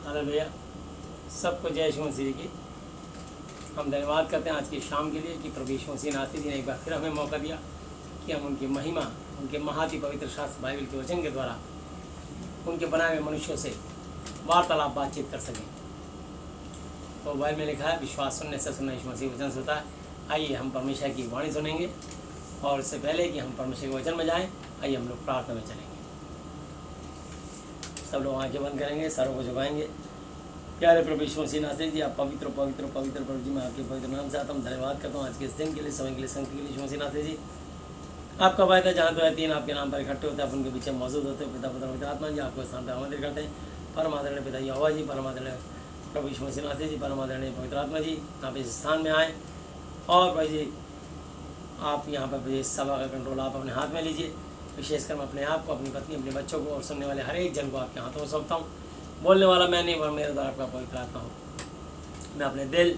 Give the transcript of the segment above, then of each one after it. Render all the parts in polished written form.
Hallelujah. सबको जय यीशु मसीह की। हम धन्यवाद करते हैं आज की शाम के लिए कि प्रभु यीशु मसीह नासरी जी ने एक बार फिर हमें मौका दिया कि हम उनकी महिमा, उनके महाति पवित्र शास्त्र बाइबल के वचन के द्वारा उनके बनाए हुए मनुष्यों से वार्तालाप बातचीत कर सकें। तो बाइबल में लिखा है, विश्वास सुनने से सुनना यीशु मसीह वचन से होता है। आइए हम परमेश्वर की वाणी सुनेंगे, और इससे पहले कि हम परमेश्वर के वचन में जाएं, आइए हम लोग प्रार्थना में चलेंगे। सब लोग आंखें बंद करेंगे, सरों को झुकाएंगे। प्यारे प्रभु यीशु मसीह नासरी जी, आप पवित्र पवित्र पवित्र प्रभु जी, मैं आपके पवित्र नाम से आता हूँ। धन्यवाद करता हूँ आज के इस दिन के लिए, समय के लिए, संगति के लिए। यीशु मसीह नासरी जी, आपका वायदा जहाँ तो है तीन आपके नाम पर इकट्ठे होते हैं, आप उनके पीछे मौजूद होते हैं। पिता पुत्र पवित्र आत्मा जी, आपको स्थान पर आमंत्रित करते हैं। परम आदरणीय पिता यहोवा जी, परम आदरणीय प्रभु यीशु मसीह नासरी जी, परम आदरणीय पवित्र आत्मा जी, आप इस स्थान में आए और भाई जी आप यहाँ पर इस सभा का कंट्रोल आप अपने हाथ में लीजिए। विशेषकर मैं अपने आप को, अपनी पत्नी, अपने बच्चों को और सुनने वाले हर एक जन को आपके हाथों में सौंपता हूँ। बोलने वाला मैं नहीं, पर मेरे द्वारा आपका पवित्र आत्मा हो। मैं अपने दिल,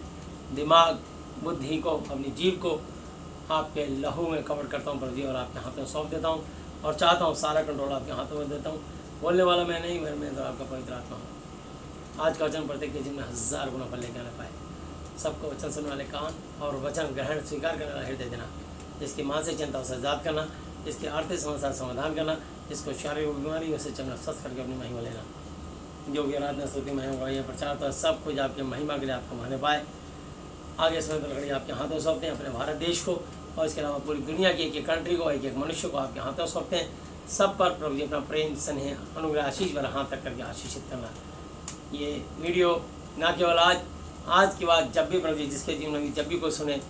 दिमाग, बुद्धि को, अपनी जीव को आपके लहू में कवर करता हूँ प्रभु जी, और आपके हाथों में सौंप देता हूँ और चाहता हूँ सारा कंट्रोल आपके हाथों में देता हूँ। बोलने वाला मैं नहीं, मेरे द्वारा आपका पवित्र आत्मा हो। आज का वचन प्रत्येक के जिनमें 1000 गुना फल लेकर आने पाए। सबको वचन सुनने वाले कान और वचन ग्रहण स्वीकार करने वाला हृदय देना। जिसकी मानसिक चिंता उसे आजाद करना, जिसकी आर्थिक समस्या समाधान करना, जिसको शारीरिक बीमारी उसे चलना स्वस्थ करके अपनी महिमा लेना। जो भी आराधना स्तुति महिमा ये प्रचार तो सब कुछ आपके महिमा के लिए आपको माने पाए। आगे समय पर घड़ी आपके हाथों सौंपते हैं, अपने भारत देश को और इसके अलावा पूरी दुनिया की एक एक कंट्री को, एक एक मनुष्य को आपके हाथों सौंपते हैं। सब पर प्रभु जी अपना प्रेम, स्नेह, अनुग्रह, आशीष वाला हाथ रख करके आशीषित करना। ये वीडियो ना केवल आज की बात, जब भी प्रभु जी जिसके जीवन में जब भी कोई सुने,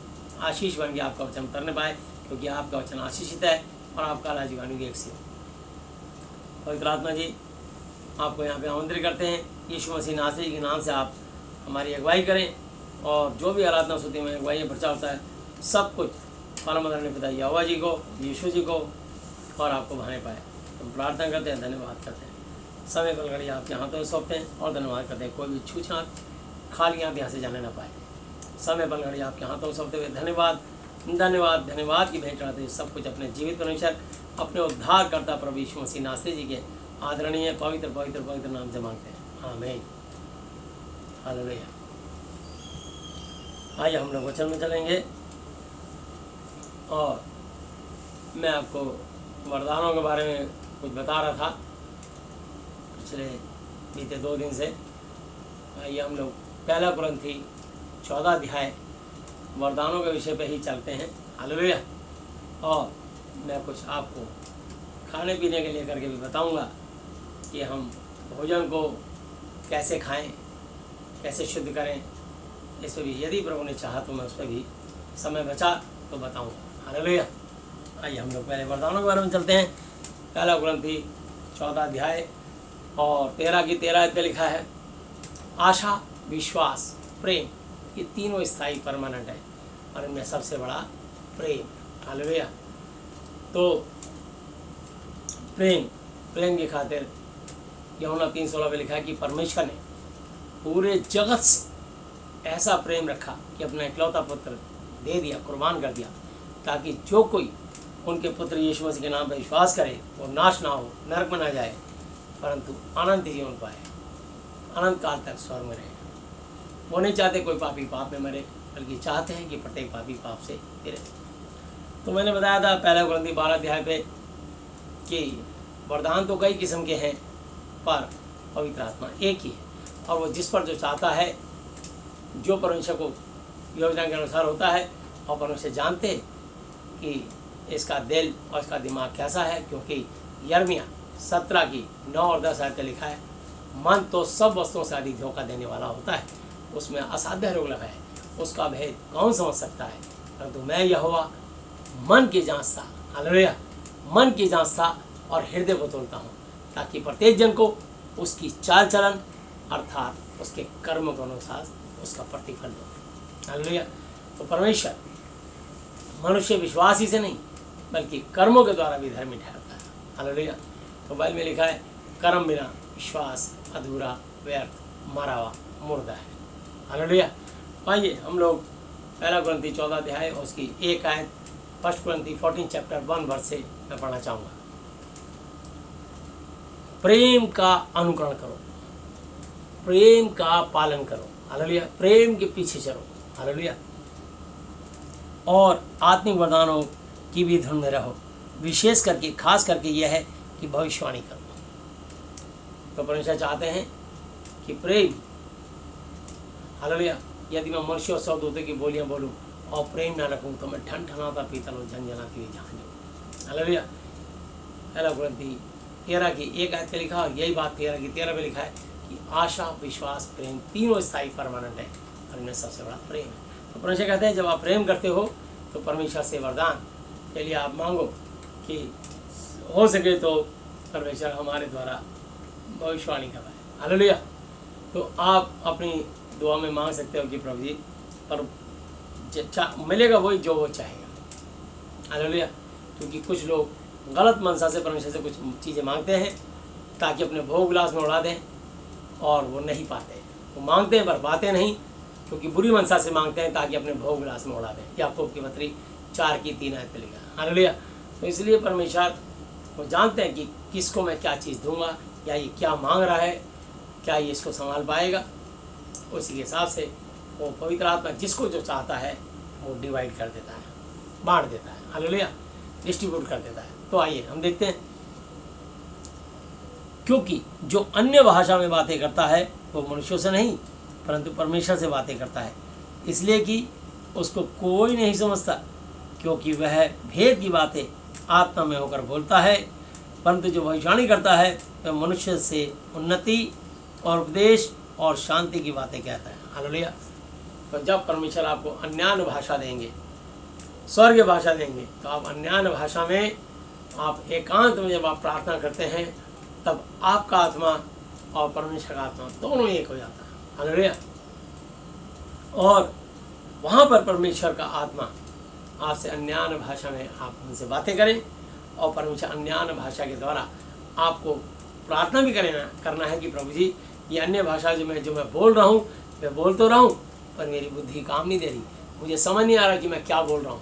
आशीष बन के आपका वचन करने पाए, क्योंकि आपका वचन आशीषित है और आपका राजवाणी भी एक से। पवित्र आत्मा जी, आपको यहाँ पे आमंत्रित करते हैं। यीशु मसीह नासरी के नाम से आप हमारी अगुवाई करें, और जो भी आराधना स्तुति में अगुवाई प्रचार होता है, सब कुछ परम आदरणीय पिता यहोवा जी को, यीशु जी को और आपको भाने पाए। हम प्रार्थना करते हैं, धन्यवाद करते हैं। समय पर घड़ी आपके हाथों में सौंपते हैं और धन्यवाद करते हैं। कोई भी छूछात खाली आप यहाँ से जाने ना पाए। समय पर घड़ी आपके हाथों में सौंपते हुए धन्यवाद धन्यवाद धन्यवाद की भेंट चढ़ाते हुए सब कुछ अपने जीवित परमेश्वर, अपने उद्धार करता प्रभु यीशु मसीह नासरी जी के आदरणीय पवित्र पवित्र पवित्र नाम से मांगते हैं, आमीन। हालेलुया। आइए हम लोग वचन में चलेंगे, और मैं आपको वरदानों के बारे में कुछ बता रहा था पिछले बीते 2 दिन से। आइए हम लोग 1 कुरिन्थी 14 अध्याय वरदानों के विषय पे ही चलते हैं। हालेलुया। और मैं कुछ आपको खाने पीने के लिए करके भी बताऊंगा कि हम भोजन को कैसे खाएं, कैसे शुद्ध करें। इस पर भी यदि प्रभु ने चाहा तो मैं उस पर भी समय बचा तो बताऊंगा। हालेलुया। आइए हम लोग पहले वरदानों के बारे में चलते हैं। 1 कुरिन्थी 14 अध्याय और 13 की 13 पे लिखा है, आशा, विश्वास, प्रेम, ये तीनों स्थायी परमानेंट है, और इनमें सबसे बड़ा प्रेम। हालेलुया। तो प्रेम की खातिर यूहन्ना 3:16 में लिखा है कि परमेश्वर ने पूरे जगत से ऐसा प्रेम रखा कि अपना इकलौता पुत्र दे दिया, कुर्बान कर दिया, ताकि जो कोई उनके पुत्र यीशु मसीह के नाम पर विश्वास करे वो नाश ना हो, नरक में ना जाए, परंतु अनंत जीवन पाए, अनंत काल तक स्वर्ग में रहे। वो नहीं चाहते कोई पापी पाप में मरे, बल्कि चाहते हैं कि प्रत्येक पापी पाप से गिरे। तो मैंने बताया था 1 कुरिन्थी 12 अध्याय पे कि वरदान तो कई किस्म के हैं, पर पवित्र आत्मा एक ही है, और वो जिस पर जो चाहता है, जो परमेश्वर को योजना के अनुसार होता है, और परमेश्वर जानते हैं कि इसका दिल और इसका दिमाग कैसा है। क्योंकि यिर्मयाह 17 की 9 और 10 आयत में लिखा है, मन तो सब वस्तुओं से अधिक धोखा देने वाला होता है, उसमें असाध्य रोग लगा है, उसका भेद कौन समझ सकता है। परंतु मैं यहोवा मन की जांचता, हालेलुया, मन की जांचता और हृदय को तोड़ता हूँ, ताकि प्रत्येक जन को उसकी चाल चलन अर्थात उसके कर्म के अनुसार उसका प्रतिफल दो। हालेलुया। तो परमेश्वर मनुष्य विश्वास ही से नहीं, बल्कि कर्मों के द्वारा भी धर्मी ठहरता है। हालेलुया। तो बाइबल में लिखा है, कर्म बिना विश्वास अधूरा, व्यर्थ, मरा हुआ, मुर्दा है। हालेलुया। आइए हम लोग 1 कुरिन्थी 14 अध्याय और उसकी एक आयत 1 कुरिन्थी 14 चैप्टर 1 वर्ष से मैं पढ़ना चाहूँगा। प्रेम का अनुकरण करो, प्रेम का पालन करो, हालेलुया, प्रेम के पीछे चलो, हालेलुया, और आत्मिक वरदानों की भी धुन में रहो। विशेष करके खास करके यह है कि भविष्यवाणी करो। तो परमेश्वर चाहते हैं कि प्रेम, हालेलुया, यदि मैं मनुष्य और सौदूतों की बोलियां बोलूं और प्रेम ना रखूं तो मैं ठनठनाता पीतल और झंझनाती हुई जहां जाऊं, हालेलुया। पहला कुरिन्थी 13 की 1 आयत पे लिखा, यही बात 13 में लिखा है कि आशा, विश्वास, प्रेम तीनों स्थायी परमानेंट है और इनमें सबसे बड़ा प्रेम है। तो परमेश्वर कहते हैं जब आप प्रेम करते हो तो परमेश्वर से वरदान के लिए आप मांगो कि हो सके तो परमेश्वर हमारे द्वारा भविष्यवाणी करवाए, हालेलुया। तो आप अपनी दुआ में मांग सकते हो कि प्रभु जी पर मिलेगा वही जो वो चाहेगा, हालेलुया। क्योंकि कुछ लोग गलत मनसा से परमेश्वर से कुछ चीज़ें मांगते हैं ताकि अपने भोग विलास में उड़ा दें और वो नहीं पाते हैं। वो मांगते हैं पर पाते नहीं, क्योंकि बुरी मनसा से मांगते हैं ताकि अपने भोग विलास में उड़ा दें। याकूब की पत्री 4 की 3 आयत पे लिखा, हालेलुया। तो इसलिए परमेश्वर वो जानते हैं कि किसको मैं क्या चीज़ दूंगा, या ये क्या मांग रहा है, क्या ये इसको संभाल पाएगा। उसी के हिसाब से वो पवित्र आत्मा जिसको जो चाहता है वो डिवाइड कर देता है, बांट देता है, हालेलुया, डिस्ट्रीब्यूट कर देता है। तो आइए हम देखते हैं, क्योंकि जो अन्य भाषा में बातें करता है वो मनुष्यों से नहीं परंतु परमेश्वर से बातें करता है, इसलिए कि उसको कोई नहीं समझता, क्योंकि वह भेद की बातें आत्मा में होकर बोलता है। परंतु जो भविष्यवाणी करता है वह मनुष्य से उन्नति और उपदेश और शांति की बातें कहता है, हालेलुया। तो जब परमेश्वर आपको अन्यान्य भाषा देंगे, स्वर्ग भाषा देंगे, तो आप अन्यान्य भाषा में आप एकांत में जब आप प्रार्थना करते हैं तब आपका आत्मा और परमेश्वर का आत्मा दोनों एक हो जाता है, हालेलुया। और वहाँ पर परमेश्वर का आत्मा आपसे अन्यान्य भाषा में आप उनसे बातें करें, और परमेश्वर अन्यान्य भाषा के द्वारा आपको प्रार्थना भी करना है कि प्रभु जी ये अन्य भाषा जो मैं बोल रहा हूँ, मैं बोल तो रहा हूँ पर मेरी बुद्धि काम नहीं दे रही, मुझे समझ नहीं आ रहा कि मैं क्या बोल रहा हूँ,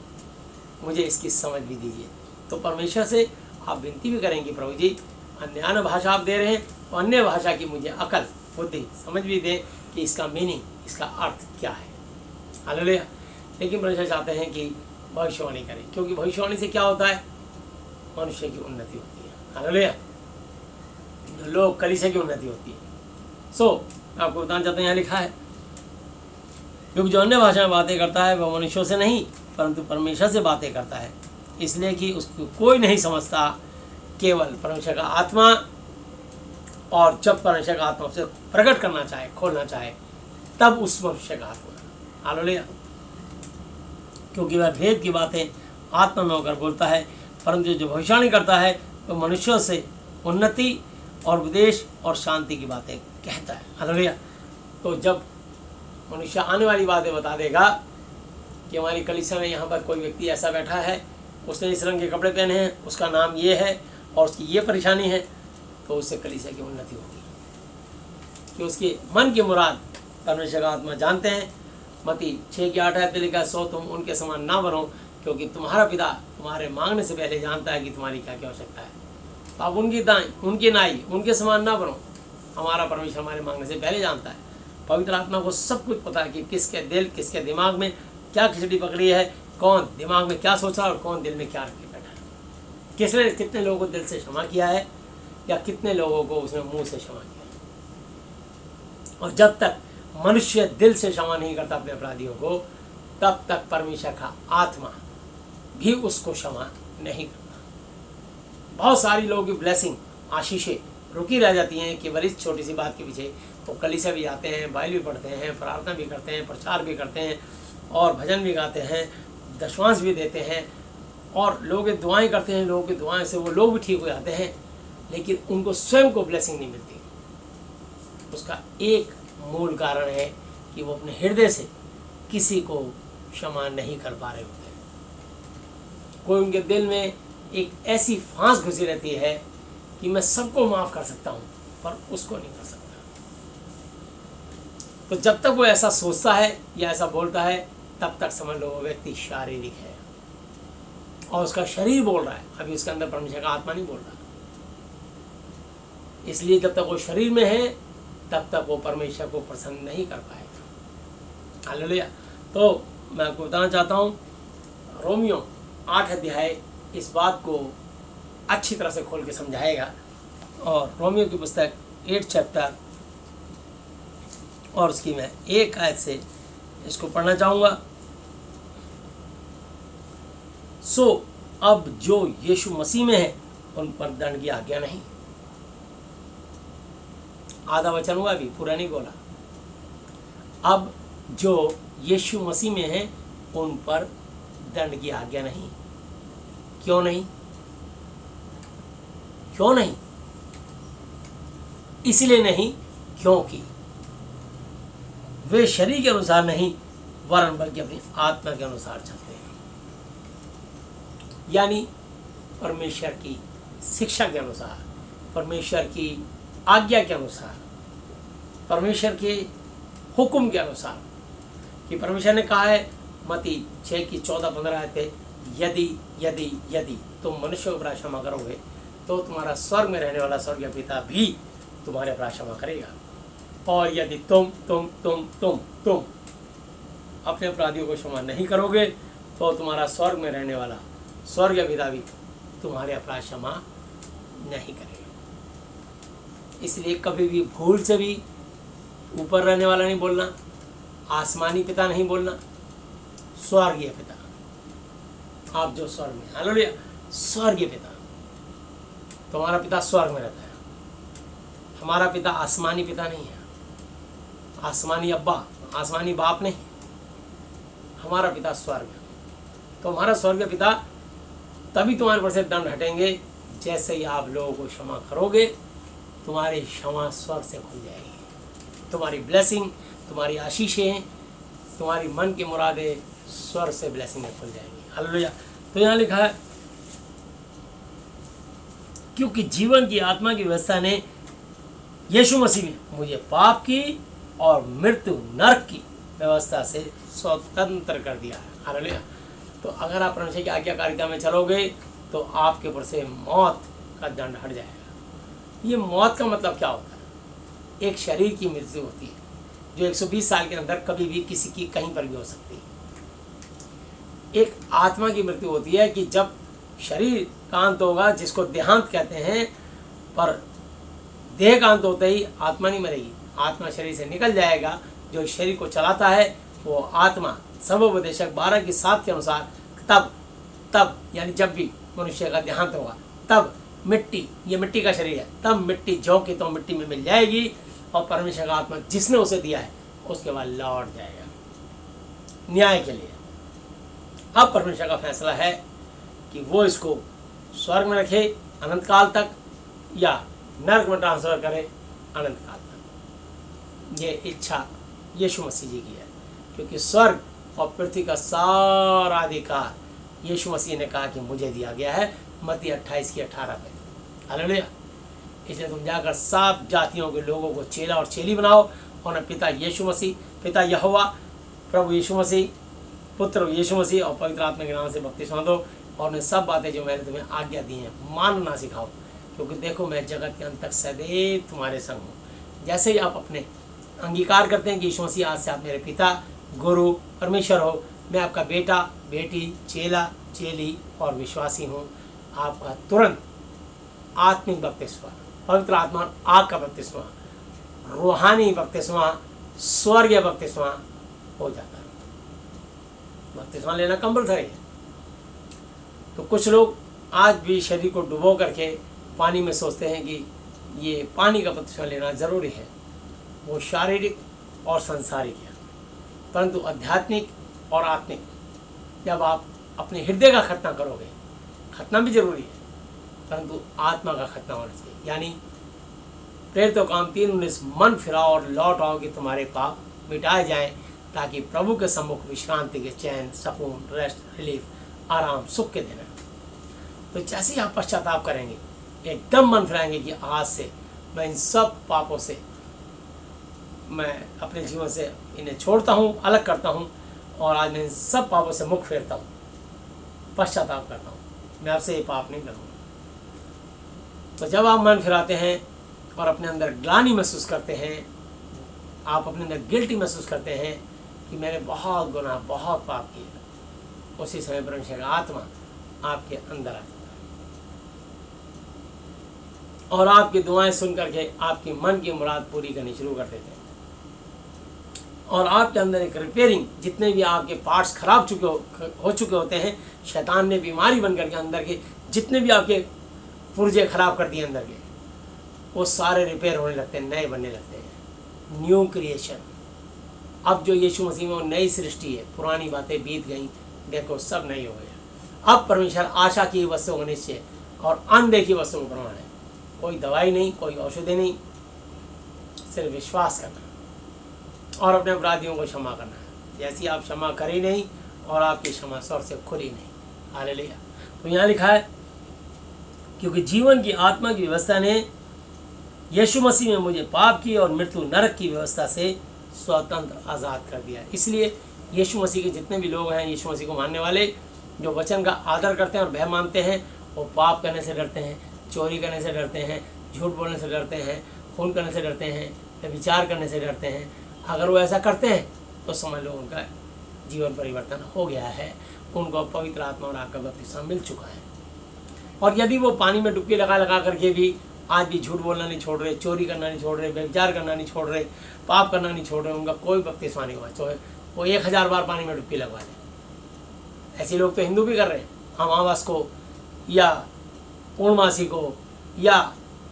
मुझे इसकी समझ भी दीजिए। तो परमेश्वर से आप विनती भी करेंगे, प्रभु जी अन्य भाषा आप दे रहे हैं तो अन्य भाषा की मुझे अकल, बुद्धि, समझ भी दें कि इसका मीनिंग, इसका अर्थ क्या है, हालेलुया। लेकिन परमेश्वर चाहते हैं कि भविष्यवाणी करें, क्योंकि भविष्यवाणी से क्या होता है, मनुष्य की उन्नति होती है, हालेलुया, लोग कलीसिया की उन्नति होती है। आपको बताना चाहते हैं, यहाँ लिखा है क्योंकि जो अन्य भाषा में बातें करता है वह मनुष्यों से नहीं परंतु परमेश्वर से बातें करता है, इसलिए कि उसको कोई नहीं समझता, केवल परमेश्वर का आत्मा। और जब परमेश्वर का आत्मा उसे प्रकट करना चाहे, खोलना चाहे, तब उस मनुष्य का आत्मा, हालेलुया, क्योंकि वह भेद की बातें आत्मा में होकर बोलता है। परंतु जो भविष्यवाणी करता है वो मनुष्यों से उन्नति और उपदेश और शांति की बातें कहता है, हालेलुया। तो जब मनुष्य आने वाली बातें बता देगा कि हमारी कलीसिया में यहाँ पर कोई व्यक्ति ऐसा बैठा है, उसने इस रंग के कपड़े पहने हैं, उसका नाम ये है और उसकी ये परेशानी है, तो उससे कलीसिया की उन्नति होगी, कि उसके मन की मुराद परमेश्वर का आत्मा जानते हैं। मत्ती 6 की 8 आयत में लिखा है, सो तुम उनके समान ना बनो, क्योंकि तुम्हारा पिता तुम्हारे मांगने से पहले जानता है कि तुम्हारी क्या क्या आवश्यकता है। तो आप उनकी नाई, उनके समान ना बनो। हमारा परमेश्वर हमारे मांगने से पहले जानता है। पवित्र आत्मा को सब कुछ पता है कि किसके दिल, किसके दिमाग में क्या खिचड़ी पकड़ी है, कौन दिमाग में क्या सोचा और कौन दिल में क्या रख के बैठा है, किसने कितने लोगों को दिल से क्षमा किया है या कितने लोगों को उसने मुंह से क्षमा किया है। और जब तक मनुष्य दिल से क्षमा नहीं करता अपने अपराधियों को, तब तक परमेश्वर का आत्मा भी उसको क्षमा नहीं करता। बहुत सारी लोगों की ब्लेसिंग, आशीषें रुकी रह जाती हैं केवल इस छोटी सी बात के पीछे। वो कलीसिया भी जाते हैं, बाइबल भी पढ़ते हैं, प्रार्थना भी करते हैं, प्रचार भी करते हैं और भजन भी गाते हैं, दशमांश भी देते हैं और लोग दुआएं करते हैं। लोगों की दुआएं से वो लोग भी ठीक हो जाते हैं, लेकिन उनको स्वयं को ब्लेसिंग नहीं मिलती। उसका एक मूल कारण है कि वो अपने हृदय से किसी को क्षमा नहीं कर पा रहे होते। कोई उनके दिल में एक ऐसी फांस घुसी रहती है कि मैं सबको माफ़ कर सकता हूँ पर उसको नहीं कर सकता। तो जब तक वो ऐसा सोचता है या ऐसा बोलता है, तब तक समझ लो वो व्यक्ति शारीरिक है और उसका शरीर बोल रहा है, अभी उसके अंदर परमेश्वर का आत्मा नहीं बोल रहा। इसलिए जब तक वो शरीर में है तब तक वो परमेश्वर को प्रसन्न नहीं कर पाएगा। हालेलुया। तो मैं आपको बताना चाहता हूँ, रोमियो 8 अध्याय इस बात को अच्छी तरह से खोल के समझाएगा। और रोमियो की पुस्तक 8 चैप्टर और उसकी मैं 1 आयत से इसको पढ़ना चाहूँगा। सो अब जो यीशु मसीह में है उन पर दंड की आज्ञा नहीं। आधा वचन हुआ, अभी पूरा नहीं बोला। अब जो यीशु मसीह में है उन पर दंड की आज्ञा नहीं। क्यों नहीं? क्यों नहीं? इसलिए नहीं क्योंकि वे शरीर के अनुसार नहीं वरन बल्कि अपनी आत्मा के अनुसार चलते हैं, यानी परमेश्वर की शिक्षा के अनुसार, परमेश्वर की आज्ञा के अनुसार, परमेश्वर के हुक्म के अनुसार। कि परमेश्वर ने कहा है मत्ती 6 की 14-15 आयत पे, यदि यदि यदि तुम मनुष्य को अपराध क्षमा करोगे तो तुम्हारा स्वर्ग में रहने वाला स्वर्गीय पिता भी तुम्हारे अपराध क्षमा करेगा। और यदि तुम अपने अपराधियों को क्षमा नहीं करोगे तो तुम्हारा स्वर्ग में रहने वाला स्वर्गीय पिता भी तुम्हारे अपराध क्षमा नहीं करेगा। इसलिए कभी भी भूल से भी ऊपर रहने वाला नहीं बोलना, आसमानी पिता नहीं बोलना, स्वर्गीय पिता। आप जो स्वर्ग में, हालेलुया, स्वर्गीय पिता। तुम्हारा पिता स्वर्ग में रहता है। हमारा पिता आसमानी पिता नहीं है, आसमानी अब्बा, आसमानी बाप नहीं। हमारा पिता स्वर्ग है। तो हमारा स्वर्गीय पिता तभी तुम्हारे पर से दंड हटेंगे जैसे ही आप लोगों को क्षमा करोगे। तुम्हारी क्षमा स्वर्ग से खुल जाएगी। तुम्हारी ब्लेसिंग, तुम्हारी आशीषें, तुम्हारी मन की मुरादें स्वर्ग से ब्लेसिंग में खुल जाएंगी। हालेलुया। तो यहाँ लिखा है, क्योंकि जीवन की आत्मा की व्यवस्था ने यीशु मसीह में मुझे पाप की और मृत्यु नरक की व्यवस्था से स्वतंत्र कर दिया है। हालेलुया। तो अगर आप परमेश्वर की आज्ञाकारिता में चलोगे तो आपके ऊपर से मौत का दंड हट जाएगा। ये मौत का मतलब क्या होता है? एक शरीर की मृत्यु होती है जो 120 साल के अंदर कभी भी किसी की कहीं पर भी हो सकती है। एक आत्मा की मृत्यु होती है कि जब शरीर का अंत होगा, जिसको देहांत कहते हैं, पर देह का अंत होते ही आत्मा नहीं मरेगी। आत्मा शरीर से निकल जाएगा। जो शरीर को चलाता है वो आत्मा सर्वोपदेशक 12:7 के अनुसार तब यानी जब भी मनुष्य का देहांत होगा तब मिट्टी, ये मिट्टी का शरीर है, तब मिट्टी जो कि तो मिट्टी में मिल जाएगी और परमेश्वर का आत्मा जिसने उसे दिया है उसके बाद लौट जाएगा न्याय के लिए। अब परमेश्वर का फैसला है कि वो इसको स्वर्ग में रखे अनंत काल तक या नरक में ट्रांसफर करे अनंत काल तक। ये इच्छा यीशु मसीह जी की है, क्योंकि स्वर्ग और पृथ्वी का सारा अधिकार यीशु मसीह ने कहा कि मुझे दिया गया है, मत्ती 28 की 18 पे। हालेलुया। इसलिए तुम जाकर सब जातियों के लोगों को चेला और चेली बनाओ और उन्हें पिता यीशु मसीह, पिता यहोवा, प्रभु यीशु मसीह, पुत्र यीशु मसीह और पवित्र आत्मा के नाम से बपतिस्मा दो और उन्हें सब बातें जो मैंने तुम्हें आज्ञा दी हैं मानना सिखाओ, क्योंकि देखो मैं जगत के अंत तक सदैव तुम्हारे संग हूँ। जैसे ही आप अपने अंगीकार करते हैं कि यीशु मसीह आज से आप मेरे पिता, गुरु, परमेश्वर हो, मैं आपका बेटा, बेटी, चेला, चेली और विश्वासी हूँ, आपका तुरंत आत्मिक बपतिस्मा, पवित्र आत्मा आग का बपतिस्मा, रूहानी बपतिस्मा, स्वर्गीय बपतिस्मा हो जाता है। बपतिस्मा लेना कंपल्सरी है। तो कुछ लोग आज भी शरीर को डुबो करके पानी में सोचते हैं कि ये पानी का बपतिस्मा लेना ज़रूरी है। वो शारीरिक और सांसारिक है, परंतु आध्यात्मिक और आत्मिक जब आप अपने हृदय का खतना करोगे, खतना भी जरूरी है, परंतु आत्मा का खतना होना चाहिए। यानी प्रेरितों काम 3:19 मन फिराओ और लौट आओ कि तुम्हारे पाप मिटाए जाएं, ताकि प्रभु के सम्मुख विश्रांति के चैन, सुकून, रेस्ट, रिलीफ, आराम, सुख के देना। तो जैसे ही आप पश्चाताप करेंगे, एकदम मन फिराएंगे कि आज से मैं इन सब पापों से, मैं अपने जीवन से इन्हें छोड़ता हूँ, अलग करता हूँ और आज मैं इन सब पापों से मुख फेरता हूँ, पश्चाताप करता हूँ, मैं आपसे ये पाप नहीं करूँगा। तो जब आप मन फिराते हैं और अपने अंदर ग्लानि महसूस करते हैं आप अपने अंदर गिल्टी महसूस करते हैं कि मैंने बहुत गुनाह, बहुत पाप किया, उसी समय परमेश्वर का आत्मा आपके अंदर आ जाता है और आपकी दुआएं सुन करके आपकी मन की मुराद पूरी करनी शुरू कर देते हैं और आपके अंदर एक रिपेयरिंग, जितने भी आपके पार्ट्स खराब हो चुके होते हैं, शैतान ने बीमारी बन करके अंदर के जितने भी आपके पुर्जे खराब कर दिए अंदर के, वो सारे रिपेयर होने लगते हैं, नए बनने लगते हैं। New creation. अब जो यीशु मसीह में वो नई सृष्टि है, पुरानी बातें बीत गई, देखो सब नई हो गया। अब परमेश्वर आशा की वस्तुओं को निश्चय और अनदेखी वस्तुओं को प्रमाण है। कोई दवाई नहीं, कोई औषधि नहीं, सिर्फ विश्वास करना और अपने अपराधियों को क्षमा करना है। जैसी आप क्षमा करी नहीं और आपकी क्षमा स्वर से खुली नहीं। हालेलुया। तो यहाँ लिखा है, क्योंकि जीवन की आत्मा की व्यवस्था ने यीशु मसीह में मुझे पाप की और मृत्यु नरक की व्यवस्था से स्वतंत्र आज़ाद कर दिया। इसलिए यीशु मसीह के जितने भी लोग हैं, यीशु मसीह को मानने वाले, जो वचन का आदर करते हैं और भय मानते हैं, वो पाप करने से डरते हैं, चोरी करने से डरते हैं, झूठ बोलने से डरते हैं, खून करने से डरते हैं, विचार करने से डरते हैं। अगर वो ऐसा करते हैं तो समझ लो उनका जीवन परिवर्तन हो गया है, उनको पवित्र आत्मा और आग का बपतिस्मा मिल चुका है। और यदि वो पानी में डुबकी लगा लगा करके भी आज भी झूठ बोलना नहीं छोड़ रहे, चोरी करना नहीं छोड़ रहे, व्यभिचार करना नहीं छोड़ रहे, पाप करना नहीं छोड़ रहे, उनका कोई बपतिस्मा नहीं हुआ, तो वो 1000 बार पानी में डुबकी लगवा लें। ऐसे लोग तो हिंदू भी कर रहे हैं, अमावस को या पूर्णमासी को या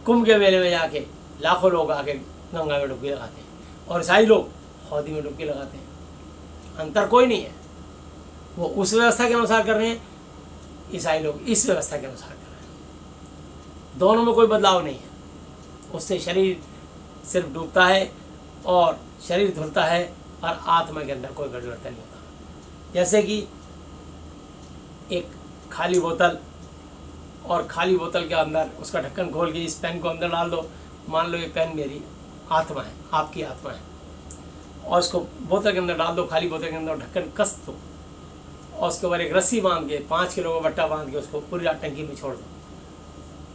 कुंभ के मेले में जाके लाखों लोग आके गंगा में डुबकी लगाते हैं और ईसाई लोग हौदी में डुबकी लगाते हैं। अंतर कोई नहीं है, वो उस व्यवस्था के अनुसार कर रहे हैं, ईसाई लोग इस व्यवस्था के अनुसार कर रहे हैं। दोनों में कोई बदलाव नहीं है। उससे शरीर सिर्फ डूबता है और शरीर धुलता है और आत्मा के अंदर कोई परिवर्तन नहीं होता। जैसे कि एक खाली बोतल और खाली बोतल के अंदर उसका ढक्कन खोल के इस पेन को अंदर डाल दो, मान लो ये पेन मेरी आत्मा है, आपकी आत्मा है, और उसको बोतल के अंदर डाल दो, खाली बोतल के अंदर ढक्कन कस दो और उसके ऊपर एक रस्सी बांध के 5 किलो का बट्टा बांध के उसको पूरी रात टंकी में छोड़ दो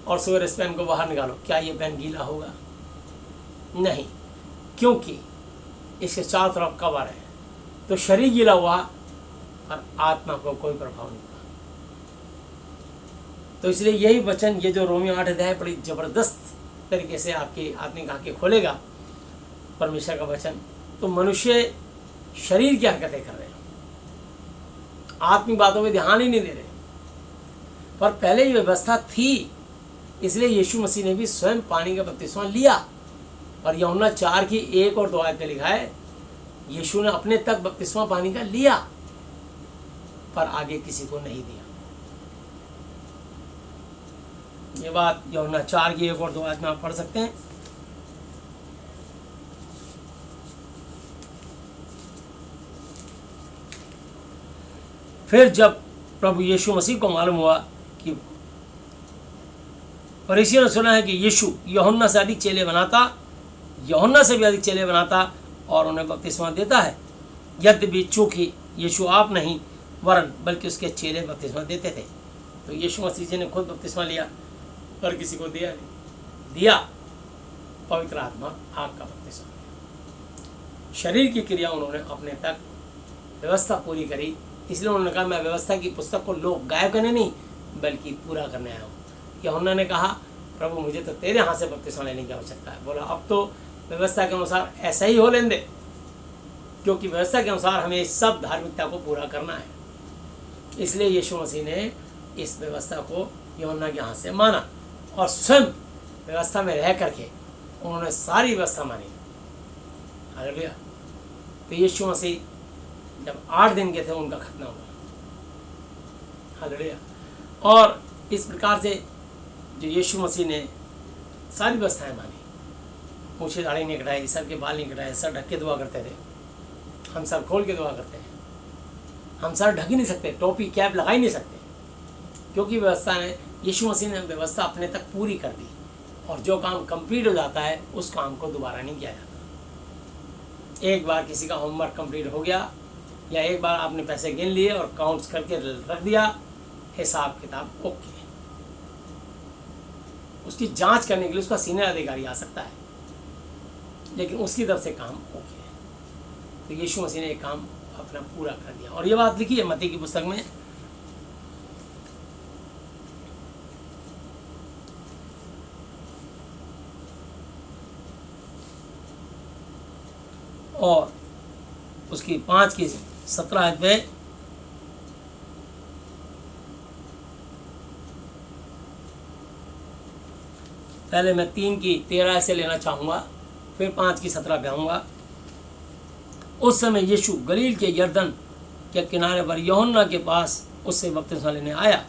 और सुबह इस पेन को बाहर निकालो। क्या ये पेन गीला होगा? नहीं, क्योंकि इसके चारों तरफ कवर है। तो शरीर गीला हुआ और आत्मा को कोई प्रभाव नहीं पड़ा। तो इसलिए यही वचन, ये जो रोमियो 8 अध्याय बड़ी ज़बरदस्त तरीके से आपकी आत्मिक आंखें खोलेगा परमेश्वर का वचन। तो मनुष्य शरीर की हरकतें कर रहे हैं, आत्मिक बातों में ध्यान ही नहीं दे रहे। पर पहले ये व्यवस्था थी, इसलिए यीशु मसीह ने भी स्वयं पानी का बपतिस्मा लिया। और यूहन्ना 4 की 1 और 2 आयत पे लिखा है, यीशु ने अपने तक बपतिस्मा पानी का लिया पर आगे किसी को नहीं दिया। ये बात यूहन्ना 4 की 1 और 2 आयत में आप पढ़ सकते हैं। फिर जब प्रभु यीशु मसीह को मालूम हुआ कि फरीसियों ने सुना है कि यीशु यूहन्ना से अधिक चेले बनाता, यूहन्ना से भी अधिक चेले बनाता और उन्हें बपतिस्मा देता है, यद्यपि चूंकि यीशु आप नहीं वरन बल्कि उसके चेले बपतिस्मा देते थे। तो यीशु मसीह जी ने खुद बपतिस्मा लिया पर किसी को दिया नहीं, दिया पवित्र आत्मा आग का बपतिस्मा। शरीर की क्रिया उन्होंने अपने तक व्यवस्था पूरी करी, इसलिए उन्होंने कहा मैं व्यवस्था की पुस्तक को लोग गायब करने नहीं बल्कि पूरा करने आया हूँ। यूहन्ना ने कहा प्रभु मुझे तो तेरे हाथ से बपतिस्मा लेने की आवश्यकता है। बोला अब तो व्यवस्था के अनुसार ऐसा ही हो लेने दे, क्योंकि व्यवस्था के अनुसार हमें सब धार्मिकता को पूरा करना है। इसलिए यीशु मसीह ने इस व्यवस्था को यूहन्ना के हाथ से माना और स्वयं व्यवस्था में रह करके उन्होंने सारी व्यवस्था मानी। हालेलुया। तो यीशु मसीह जब 8 दिन के थे उनका खतना हुआ। हालेलुया। और इस प्रकार से जो यीशु मसीह ने सारी व्यवस्थाएं मानी, मूछें दाढ़ी नहीं कटाई, सर के बाल नहीं कटाए, सर ढक के दुआ करते थे। हम सर खोल के दुआ करते हैं, हम सर ढक ही नहीं सकते, टोपी कैप लगा ही नहीं सकते, क्योंकि व्यवस्था ने, यीशु मसीह ने व्यवस्था अपने तक पूरी कर दी। और जो काम कंप्लीट हो जाता है उस काम को दोबारा नहीं किया जाता। एक बार किसी का होमवर्क कंप्लीट हो गया या एक बार आपने पैसे गिन लिए और काउंट्स करके रख दिया, हिसाब किताब ओके। उसकी जांच करने के लिए उसका सीनियर अधिकारी आ सकता है, लेकिन उसकी तरफ से काम ओके है। तो यीशु मसीह ने एक काम अपना पूरा कर दिया। और ये बात लिखी है मत्ती की पुस्तक में, और उसकी 5:17 में पहले मैं 3:13 से लेना चाहूँगा, फिर 5:17 पे आऊँगा। उस समय यीशु गलील के यरदन के किनारे पर यूहन्ना के पास उससे बपतिस्मा लेने आया,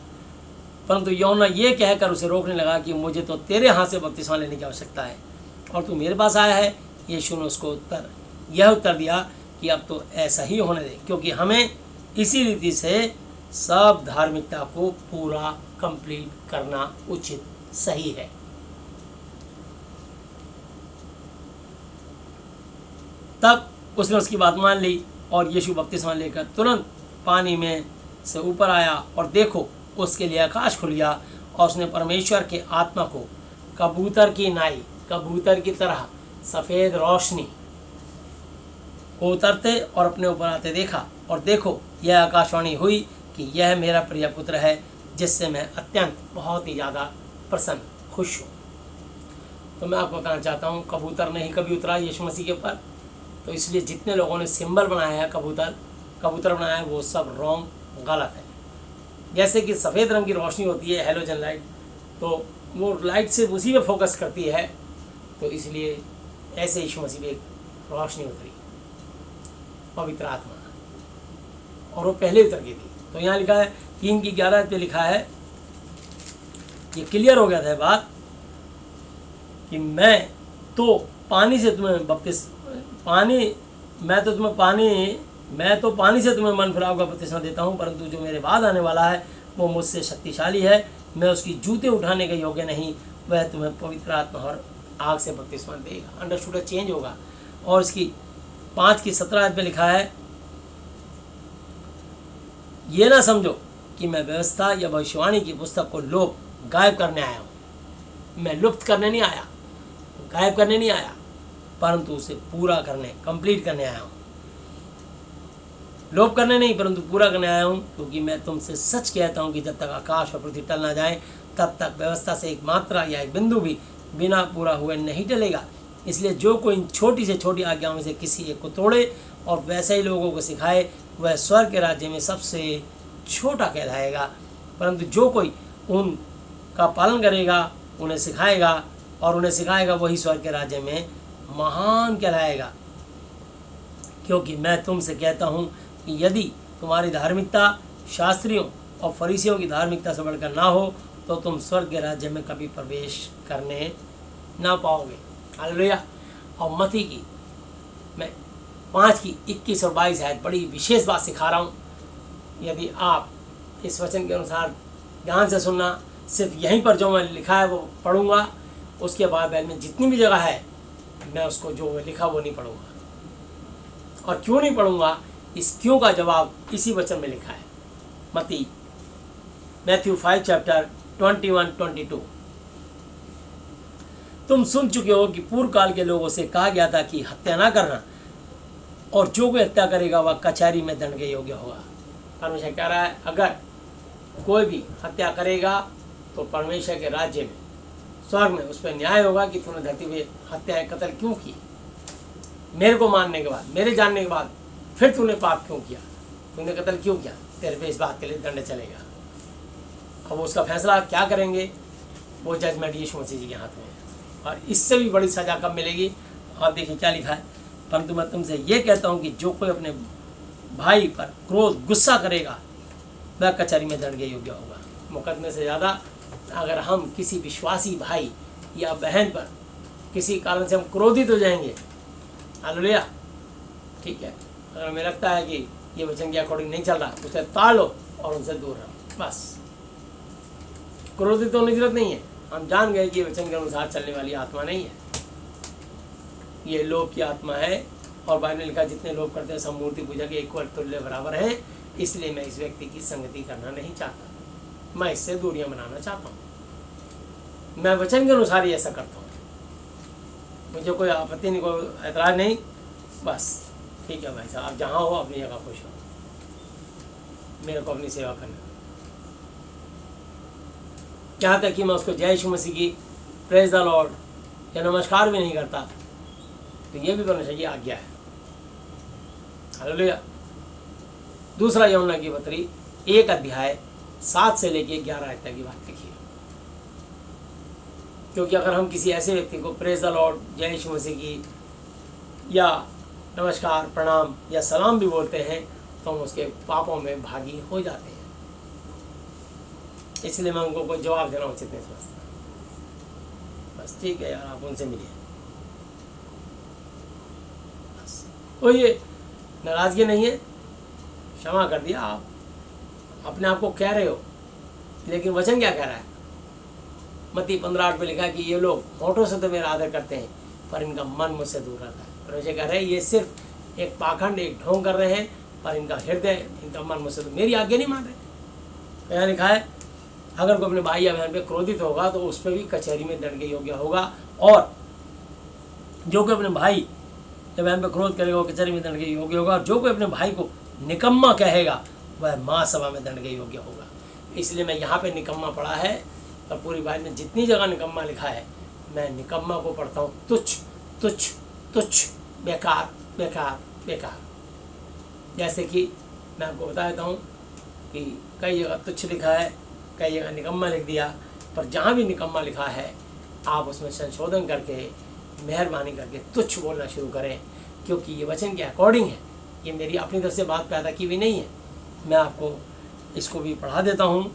परंतु यूहन्ना ये कहकर उसे रोकने लगा कि मुझे तो तेरे हाथ से बपतिस्मा लेने की आवश्यकता है और तू मेरे पास आया है। यीशु ने उसको यह उत्तर दिया कि अब तो ऐसा ही होने दे, क्योंकि हमें इसी रीति से सब धार्मिकता को पूरा कंप्लीट करना उचित सही है। तब उसने उसकी बात मान ली और यीशु बपतिस्मा लेकर तुरंत पानी में से ऊपर आया, और देखो उसके लिए आकाश खुल गया और उसने परमेश्वर के आत्मा को कबूतर की नाई, कबूतर की तरह सफ़ेद रोशनी को उतरते और अपने ऊपर आते देखा। और देखो यह आकाशवाणी हुई कि यह मेरा प्रिय पुत्र है, जिससे मैं अत्यंत बहुत ही ज़्यादा प्रसन्न खुश हूँ। तो मैं आपको बताना चाहता हूँ, कबूतर नहीं कभी उतरा यीशु मसीह के ऊपर, तो इसलिए जितने लोगों ने सिंबल बनाया है कबूतर बनाया है, वो सब रॉन्ग, गलत है। जैसे कि सफ़ेद रंग की रोशनी होती है हेलोजन लाइट, तो वो लाइट से उसी पे फोकस करती है, तो इसलिए ऐसे यीशु मसीह पे एक रोशनी उतरी, पवित्र आत्मा, और वो पहले उतर गई थी। तो यहाँ लिखा है 3:11 पे लिखा है, ये क्लियर हो गया था बात कि मैं तो पानी से तुम्हें पानी से तुम्हें मन फिराव का बपतिस्मा देता हूँ, परंतु जो मेरे बाद आने वाला है वो मुझसे शक्तिशाली है, मैं उसकी जूते उठाने के योग्य नहीं, वह तुम्हें पवित्र आत्मा और आग से बपतिस्मा देगा। अंडरस्टूड चेंज होगा। और इसकी 5:17 पे लिखा है, ये ना समझो कि मैं व्यवस्था या भविष्यवाणी की पुस्तक को गायब करने आया हूँ। मैं लुप्त करने नहीं आया, गायब करने नहीं आया, परंतु उसे पूरा करने, कंप्लीट करने आया हूँ। लोप करने नहीं, परंतु पूरा करने आया हूँ, क्योंकि मैं तुमसे सच कहता हूँ कि जब तक आकाश और पृथ्वी टल ना जाए, तब तक व्यवस्था से एक मात्रा या एक बिंदु भी बिना पूरा हुए नहीं टलेगा। इसलिए जो कोई इन छोटी से छोटी आज्ञाओं में से किसी एक को तोड़े और वैसे ही लोगों को सिखाए, वह स्वर्ग के राज्य में सबसे छोटा कहलाएगा, परंतु जो कोई उनका पालन करेगा, उन्हें सिखाएगा, वही स्वर्ग के राज्य में महान कहलाएगा। क्योंकि मैं तुमसे कहता हूँ कि यदि तुम्हारी धार्मिकता शास्त्रियों और फरीसियों की धार्मिकता से बढ़कर ना हो, तो तुम स्वर्ग के राज्य में कभी प्रवेश करने ना पाओगे। हालेलुया। और मत्ती की मैं 5:21 और 22 है, बड़ी विशेष बात सिखा रहा हूँ। यदि आप इस वचन के अनुसार ध्यान से सुनना, सिर्फ यहीं पर जो मैं लिखा है वो पढ़ूंगा, उसके बाद बाइबल में जितनी भी जगह है मैं उसको जो लिखा वो नहीं पढ़ूंगा। और क्यों नहीं पढ़ूंगा, इस क्यों का जवाब इसी वचन में लिखा है। मैथ्यू 5:21-22। तुम सुन चुके हो कि पूर्व काल के लोगों से कहा गया था कि हत्या ना करना, और जो कोई हत्या करेगा वह कचहरी में दंड के योग्य होगा। परमेश्वर कह रहा है, अगर कोई भी हत्या करेगा तो परमेश्वर के राज्य में, स्वर्ग में उस पर न्याय होगा कि तूने धरती पे हत्या कत्ल क्यों की। मेरे को मानने के बाद, मेरे जानने के बाद फिर तूने पाप क्यों किया, तूने कत्ल क्यों किया, तेरे पे इस बात के लिए दंड चलेगा। अब उसका फैसला क्या करेंगे, वो जजमेंट यीशु मसीह जी के हाथ में है। और इससे भी बड़ी सज़ा कब मिलेगी, आप देखिए क्या लिखा है, परंतु मैं तुमसे ये कहता हूँ कि जो कोई अपने भाई पर क्रोध गुस्सा करेगा वह कचहरी में दंड के योग्य होगा। मुकदमे से ज़्यादा अगर हम किसी विश्वासी भाई या बहन पर किसी कारण से हम क्रोधित हो जाएंगे, हालेलुया, ठीक है, अगर हमें लगता है कि ये वचन के अकॉर्डिंग नहीं चल रहा, उसे ताड़ लो और उनसे दूर रहो, बस। क्रोधित होने की जरूरत नहीं है। हम जान गए कि ये वचन के अनुसार चलने वाली आत्मा नहीं है, ये लोभ की आत्मा है। और बाइबल में लिखा, जितने लोभ करते हैं सब मूर्ति पूजा के एक तुल्य बराबर हैं। इसलिए मैं इस व्यक्ति की संगति करना नहीं चाहता, मैं इससे दूरियां बनाना चाहता हूँ। मैं वचन के अनुसार ही ऐसा करता हूँ। मुझे कोई आपत्ति नहीं, कोई एतराज़ नहीं, बस ठीक है भाई साहब, आप जहाँ हो अपनी जगह खुश हो, मेरे को अपनी सेवा करना। यहाँ तक कि मैं उसको जय यीशु मसीह की, प्रेज द लॉर्ड या नमस्कार भी नहीं करता, तो ये भी बनना चाहिए आज्ञा है। हालेलुया। दूसरा यूहन्ना की पत्री 1 अध्याय 7 से लेके 11 आयत तक की बात लिखी है। क्योंकि अगर हम किसी ऐसे व्यक्ति को प्रेज द लॉर्ड, जय यीशु मसीह की या नमस्कार, प्रणाम या सलाम भी बोलते हैं तो हम उसके पापों में भागी हो जाते हैं। इसलिए मैं उनको कोई जवाब देना उचित नहीं समझता। बस ठीक है यार, आप उनसे मिलिए, बस वो ये नाराज़गी नहीं है, क्षमा कर दिया। आप अपने आप को कह रहे हो, लेकिन वचन क्या कह रहा है? मत्ती 15:8 में लिखा है कि ये लोग होठों से तो मेरा आदर करते हैं पर इनका मन मुझसे दूर रहता है। पर मुझे कह रहे हैं ये सिर्फ एक पाखंड, एक ढोंग कर रहे हैं, पर इनका हृदय, इनका मन मुझसे दूर, मेरी आज्ञा नहीं मान रहे। यहाँ लिखा है अगर कोई अपने भाई या बहन पे क्रोधित होगा तो उस पर भी कचहरी में दंड के योग्य होगा, और जो कोई अपने भाई या बहन पे क्रोध करेगा वो कचहरी में दंड के योग्य होगा, और जो कोई अपने भाई को निकम्मा कहेगा वह महासभा में दंड के योग्य होगा। इसलिए मैं यहाँ पे निकम्मा पढ़ा है, और पूरी बाइबल में जितनी जगह निकम्मा लिखा है मैं निकम्मा को पढ़ता हूँ तुच्छ तुच्छ तुच्छ, बेकार बेकार बेकार। जैसे कि मैं आपको बता देता हूँ कि कई जगह तुच्छ लिखा है, कई जगह निकम्मा लिख दिया, पर जहाँ भी निकम्मा लिखा है आप उसमें संशोधन करके, मेहरबानी करके तुच्छ बोलना शुरू करें, क्योंकि ये वचन के अकॉर्डिंग है, ये मेरी अपनी तरफ से बात पैदा की भी नहीं है। मैं आपको इसको भी पढ़ा देता हूँ।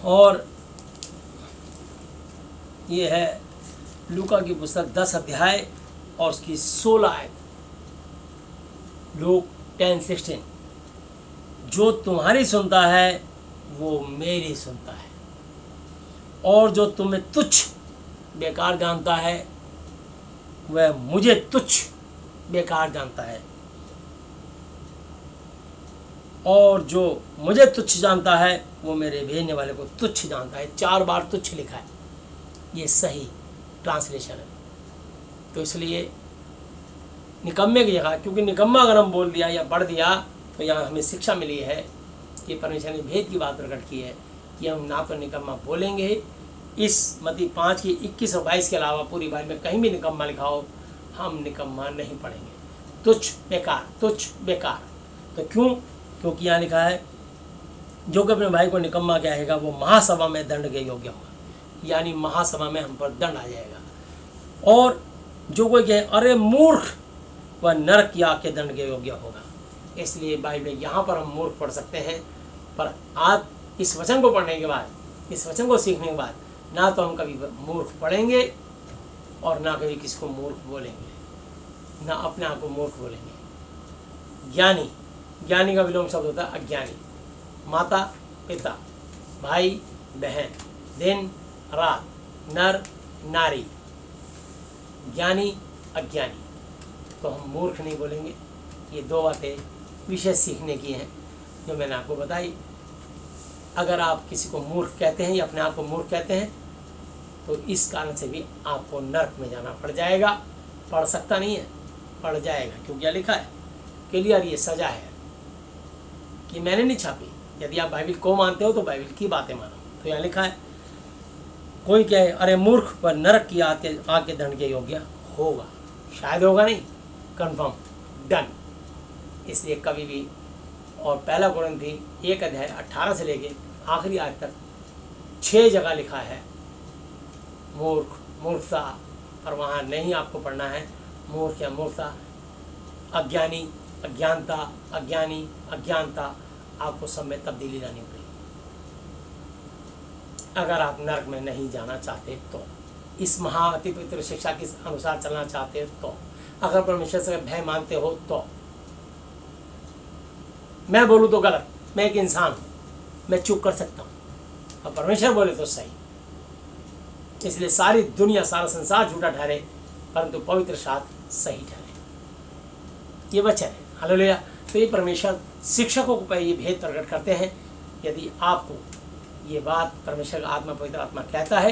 और ये है लूका की पुस्तक 10 अध्याय और उसकी 16 आयत। लूक 10:16, जो तुम्हारी सुनता है वो मेरी सुनता है, और जो तुम्हें तुच्छ बेकार जानता है वह मुझे तुच्छ बेकार जानता है, और जो मुझे तुच्छ जानता है वो मेरे भेजने वाले को तुच्छ जानता है। 4 बार तुच्छ लिखा है, ये सही ट्रांसलेशन है। तो इसलिए निकम्मे की जगह, क्योंकि निकम्मा अगर हम बोल दिया या पढ़ दिया तो यहाँ हमें शिक्षा मिली है कि परमेश्वर ने भेद की बात प्रकट की है कि हम ना तो निकम्मा बोलेंगे, इस मत्ती 5 की 21 और 22 के अलावा पूरी बाइबल में कहीं भी निकम्मा लिखा हो हम निकम्मा नहीं पढ़ेंगे। तुच्छ बेकार, तुच्छ बेकार। तो क्यों? क्योंकि यहाँ लिखा है जो कि अपने भाई को निकम्मा कहेगा वो महासभा में दंड के योग्य होगा, यानी महासभा में हम पर दंड आ जाएगा। और जो कोई कहे अरे मूर्ख, वह नरक की आग के दंड के योग्य होगा। इसलिए बाइबल यहाँ पर हम मूर्ख पढ़ सकते हैं, पर आज इस वचन को पढ़ने के बाद, इस वचन को सीखने के बाद ना तो हम कभी मूर्ख पढ़ेंगे और ना कभी किसी को मूर्ख बोलेंगे, ना अपने आप को मूर्ख बोलेंगे। ज्ञानी, ज्ञानी का विलोम शब्द होता है अज्ञानी। माता पिता, भाई बहन, दिन रात, नर नारी, ज्ञानी अज्ञानी, तो हम मूर्ख नहीं बोलेंगे। ये 2 बातें विशेष सीखने की हैं जो मैंने आपको बताई। अगर आप किसी को मूर्ख कहते हैं या अपने आप को मूर्ख कहते हैं तो इस कारण से भी आपको नरक में जाना पड़ जाएगा। पढ़ सकता नहीं है, पढ़ जाएगा, क्योंकि यह लिखा है क्लियर, ये सजा है कि मैंने नहीं छापी। यदि आप बाइबल को मानते हो तो बाइबल की बातें मानो। तो यहाँ लिखा है कोई कहे अरे मूर्ख, पर नरक की आग के दंड के योग्य होगा। शायद होगा नहीं, कंफर्म, डन। इसलिए कभी भी, और 1 कोरिन्थी 1 अध्याय 18 से लेके आखिरी आज तक 6 जगह लिखा है मूर्ख, मूर्खता, और वहाँ नहीं आपको पढ़ना है मूर्ख या मूर्खता। अज्ञानी, अज्ञानता, अज्ञानी, अज्ञानता, आपको सब में तब्दीली लानी पड़ेगी अगर आप नरक में नहीं जाना चाहते तो, इस महा अति पवित्र शिक्षा के अनुसार चलना चाहते हो तो, अगर परमेश्वर से भय मानते हो तो। मैं बोलूँ तो गलत, मैं एक इंसान हूँ, मैं चूक कर सकता हूँ, और परमेश्वर बोले तो सही। इसलिए सारी दुनिया, सारा संसार झूठा ठहरे, परंतु पवित्र शास्त्र सही ठहरे। ये वचन है, हालेलुया। तो ये परमेश्वर शिक्षकों को ये भेद प्रकट करते हैं। यदि आपको ये बात परमेश्वर का आत्मा, पवित्र आत्मा कहता है,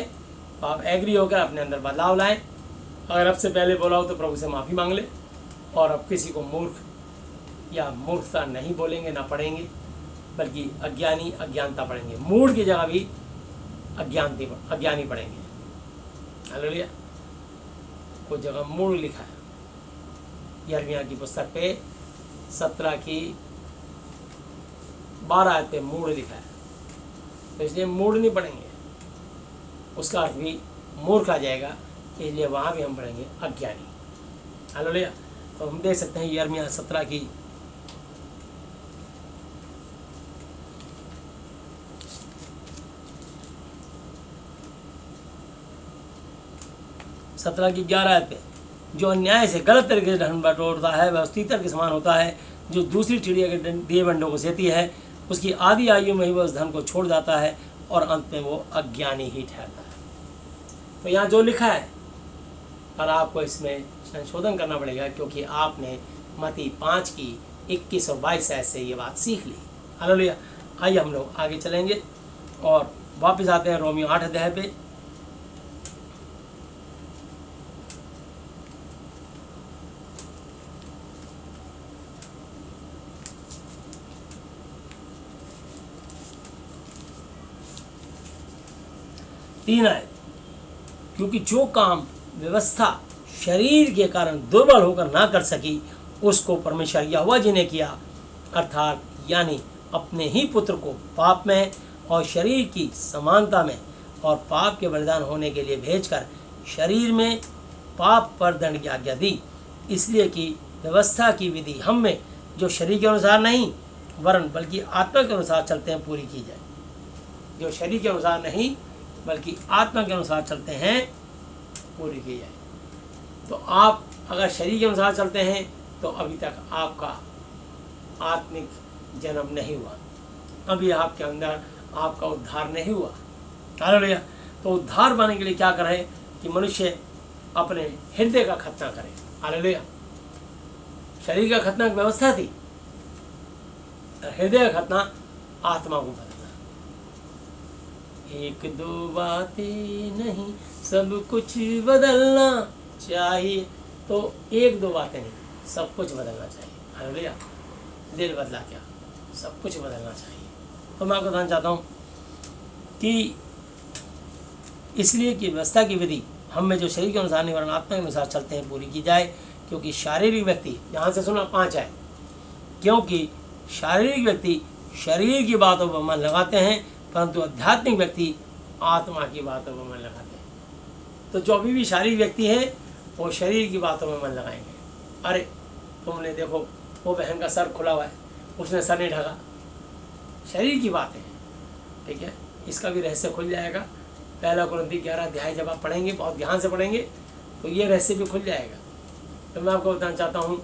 तो आप एग्री होकर अपने अंदर बदलाव लाएं। अगर अब से पहले बोला हो तो प्रभु से माफ़ी मांग लें, और अब किसी को मूर्ख या मूर्खता नहीं बोलेंगे, ना पढ़ेंगे, बल्कि अज्ञानी, अज्ञानता पढ़ेंगे। मूढ़ की जगह भी अज्ञानी पढ़ेंगे। हालेलुया। कुछ जगह मूढ़ लिखा है, यिर्मयाह की पुस्तक पे 17 की 12 आयत पे मूढ़ लिखा है, तो इसलिए मूढ़ नहीं पढ़ेंगे, उसका अर्थ भी मूर्ख आ जाएगा, इसलिए वहाँ भी हम पढ़ेंगे अज्ञानी। हालेलुया। तो हम देख सकते हैं यिर्मयाह 17 की 11 आयत पे, जो अन्याय से गलत तरीके से धन बटोरता है वह उस तीतर के समान होता है जो दूसरी चिड़िया के दिए बंडों को सेती है। उसकी आधी आयु में ही वह उस धन को छोड़ जाता है और अंत में वो अज्ञानी ही ठहरता है। तो यहाँ जो लिखा है, और आपको इसमें संशोधन करना पड़ेगा, क्योंकि आपने मत्ती 5 की 21 और 22 आयत से ये बात सीख ली। हालेलुया। आइए हम लोग आगे चलेंगे और वापस आते हैं रोमियो 8 अध्याय पे। तीन आयत, क्योंकि जो काम व्यवस्था शरीर के कारण दुर्बल होकर ना कर सकी, उसको परमेश्वर यहोवा जी ने किया, अर्थात यानी अपने ही पुत्र को पाप में और शरीर की समानता में और पाप के बलिदान होने के लिए भेजकर शरीर में पाप पर दंड की आज्ञा दी, इसलिए कि व्यवस्था की विधि हम में जो शरीर के अनुसार नहीं वरन बल्कि आत्मा के अनुसार चलते हैं पूरी की जाए। जो शरीर के अनुसार नहीं बल्कि आत्मा के अनुसार चलते हैं पूरी की जाए। तो आप अगर शरीर के अनुसार चलते हैं तो अभी तक आपका आत्मिक जन्म नहीं हुआ, अभी आपके अंदर आपका उद्धार नहीं हुआ। हालेलुया। तो उद्धार पाने के लिए क्या करें कि मनुष्य अपने हृदय का खतना करे। हालेलुया। शरीर का खतना व्यवस्था थी, हृदय का खतना आत्मा को बदलना। एक दो बातें नहीं सब कुछ बदलना चाहिए। तो एक दो बातें नहीं, सब कुछ बदलना चाहिए। हालेलुया। दिल बदला क्या, सब कुछ बदलना चाहिए। तो मैं आपको बताना चाहता हूँ कि इसलिए कि व्यवस्था की विधि हम में जो शरीर के अनुसार नहीं वरन आत्मा के अनुसार चलते हैं पूरी की जाए, क्योंकि शारीरिक व्यक्ति, यहाँ से सुना 5 है, क्योंकि शारीरिक व्यक्ति शरीर की बातों पर मन लगाते हैं, परंतु आध्यात्मिक व्यक्ति आत्मा की बातों पर मन लगाते हैं। तो जो अभी भी शारीरिक व्यक्ति है वो शरीर की बातों में मन लगाएंगे। अरे तुमने देखो वो बहन का सर खुला हुआ है, उसने सर नहीं ढका, शरीर की बातें हैं। ठीक है, इसका भी रहस्य खुल जाएगा। 1 कुरिन्थी 11 अध्याय जब आप पढ़ेंगे, बहुत ध्यान से पढ़ेंगे, तो ये रहस्य भी खुल जाएगा। तो मैं आपको बताना चाहता हूँ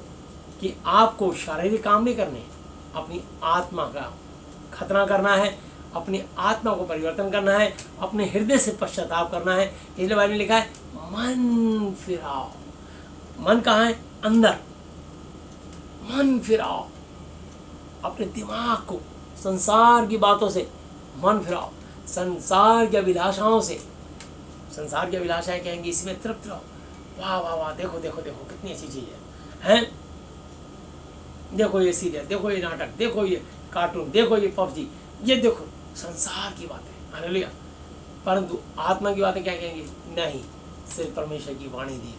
कि आपको शारीरिक काम नहीं करने, अपनी आत्मा का खतना करना है, अपनी आत्मा को परिवर्तन करना है, अपने हृदय से पश्चाताप करना है। इसलिए बाइबल में लिखा है मन फिराओ। मन कहाँ है? अंदर। मन फिराओ, अपने दिमाग को संसार की बातों से मन फिराओ, संसार की अभिलाषाओं से। संसार की अभिलाषाएं कहेंगी इसमें तृप्त रहो, वाह वाह वाह, देखो देखो देखो कितनी अच्छी चीज़ है, हैं? देखो ये सीरियल, देखो ये नाटक, देखो ये कार्टून, देखो ये पबजी, ये देखो संसार की बातें। हालेलुया। परंतु आत्मा की बातें क्या कहेंगे? नहीं, सिर्फ परमेश्वर की वाणी देख,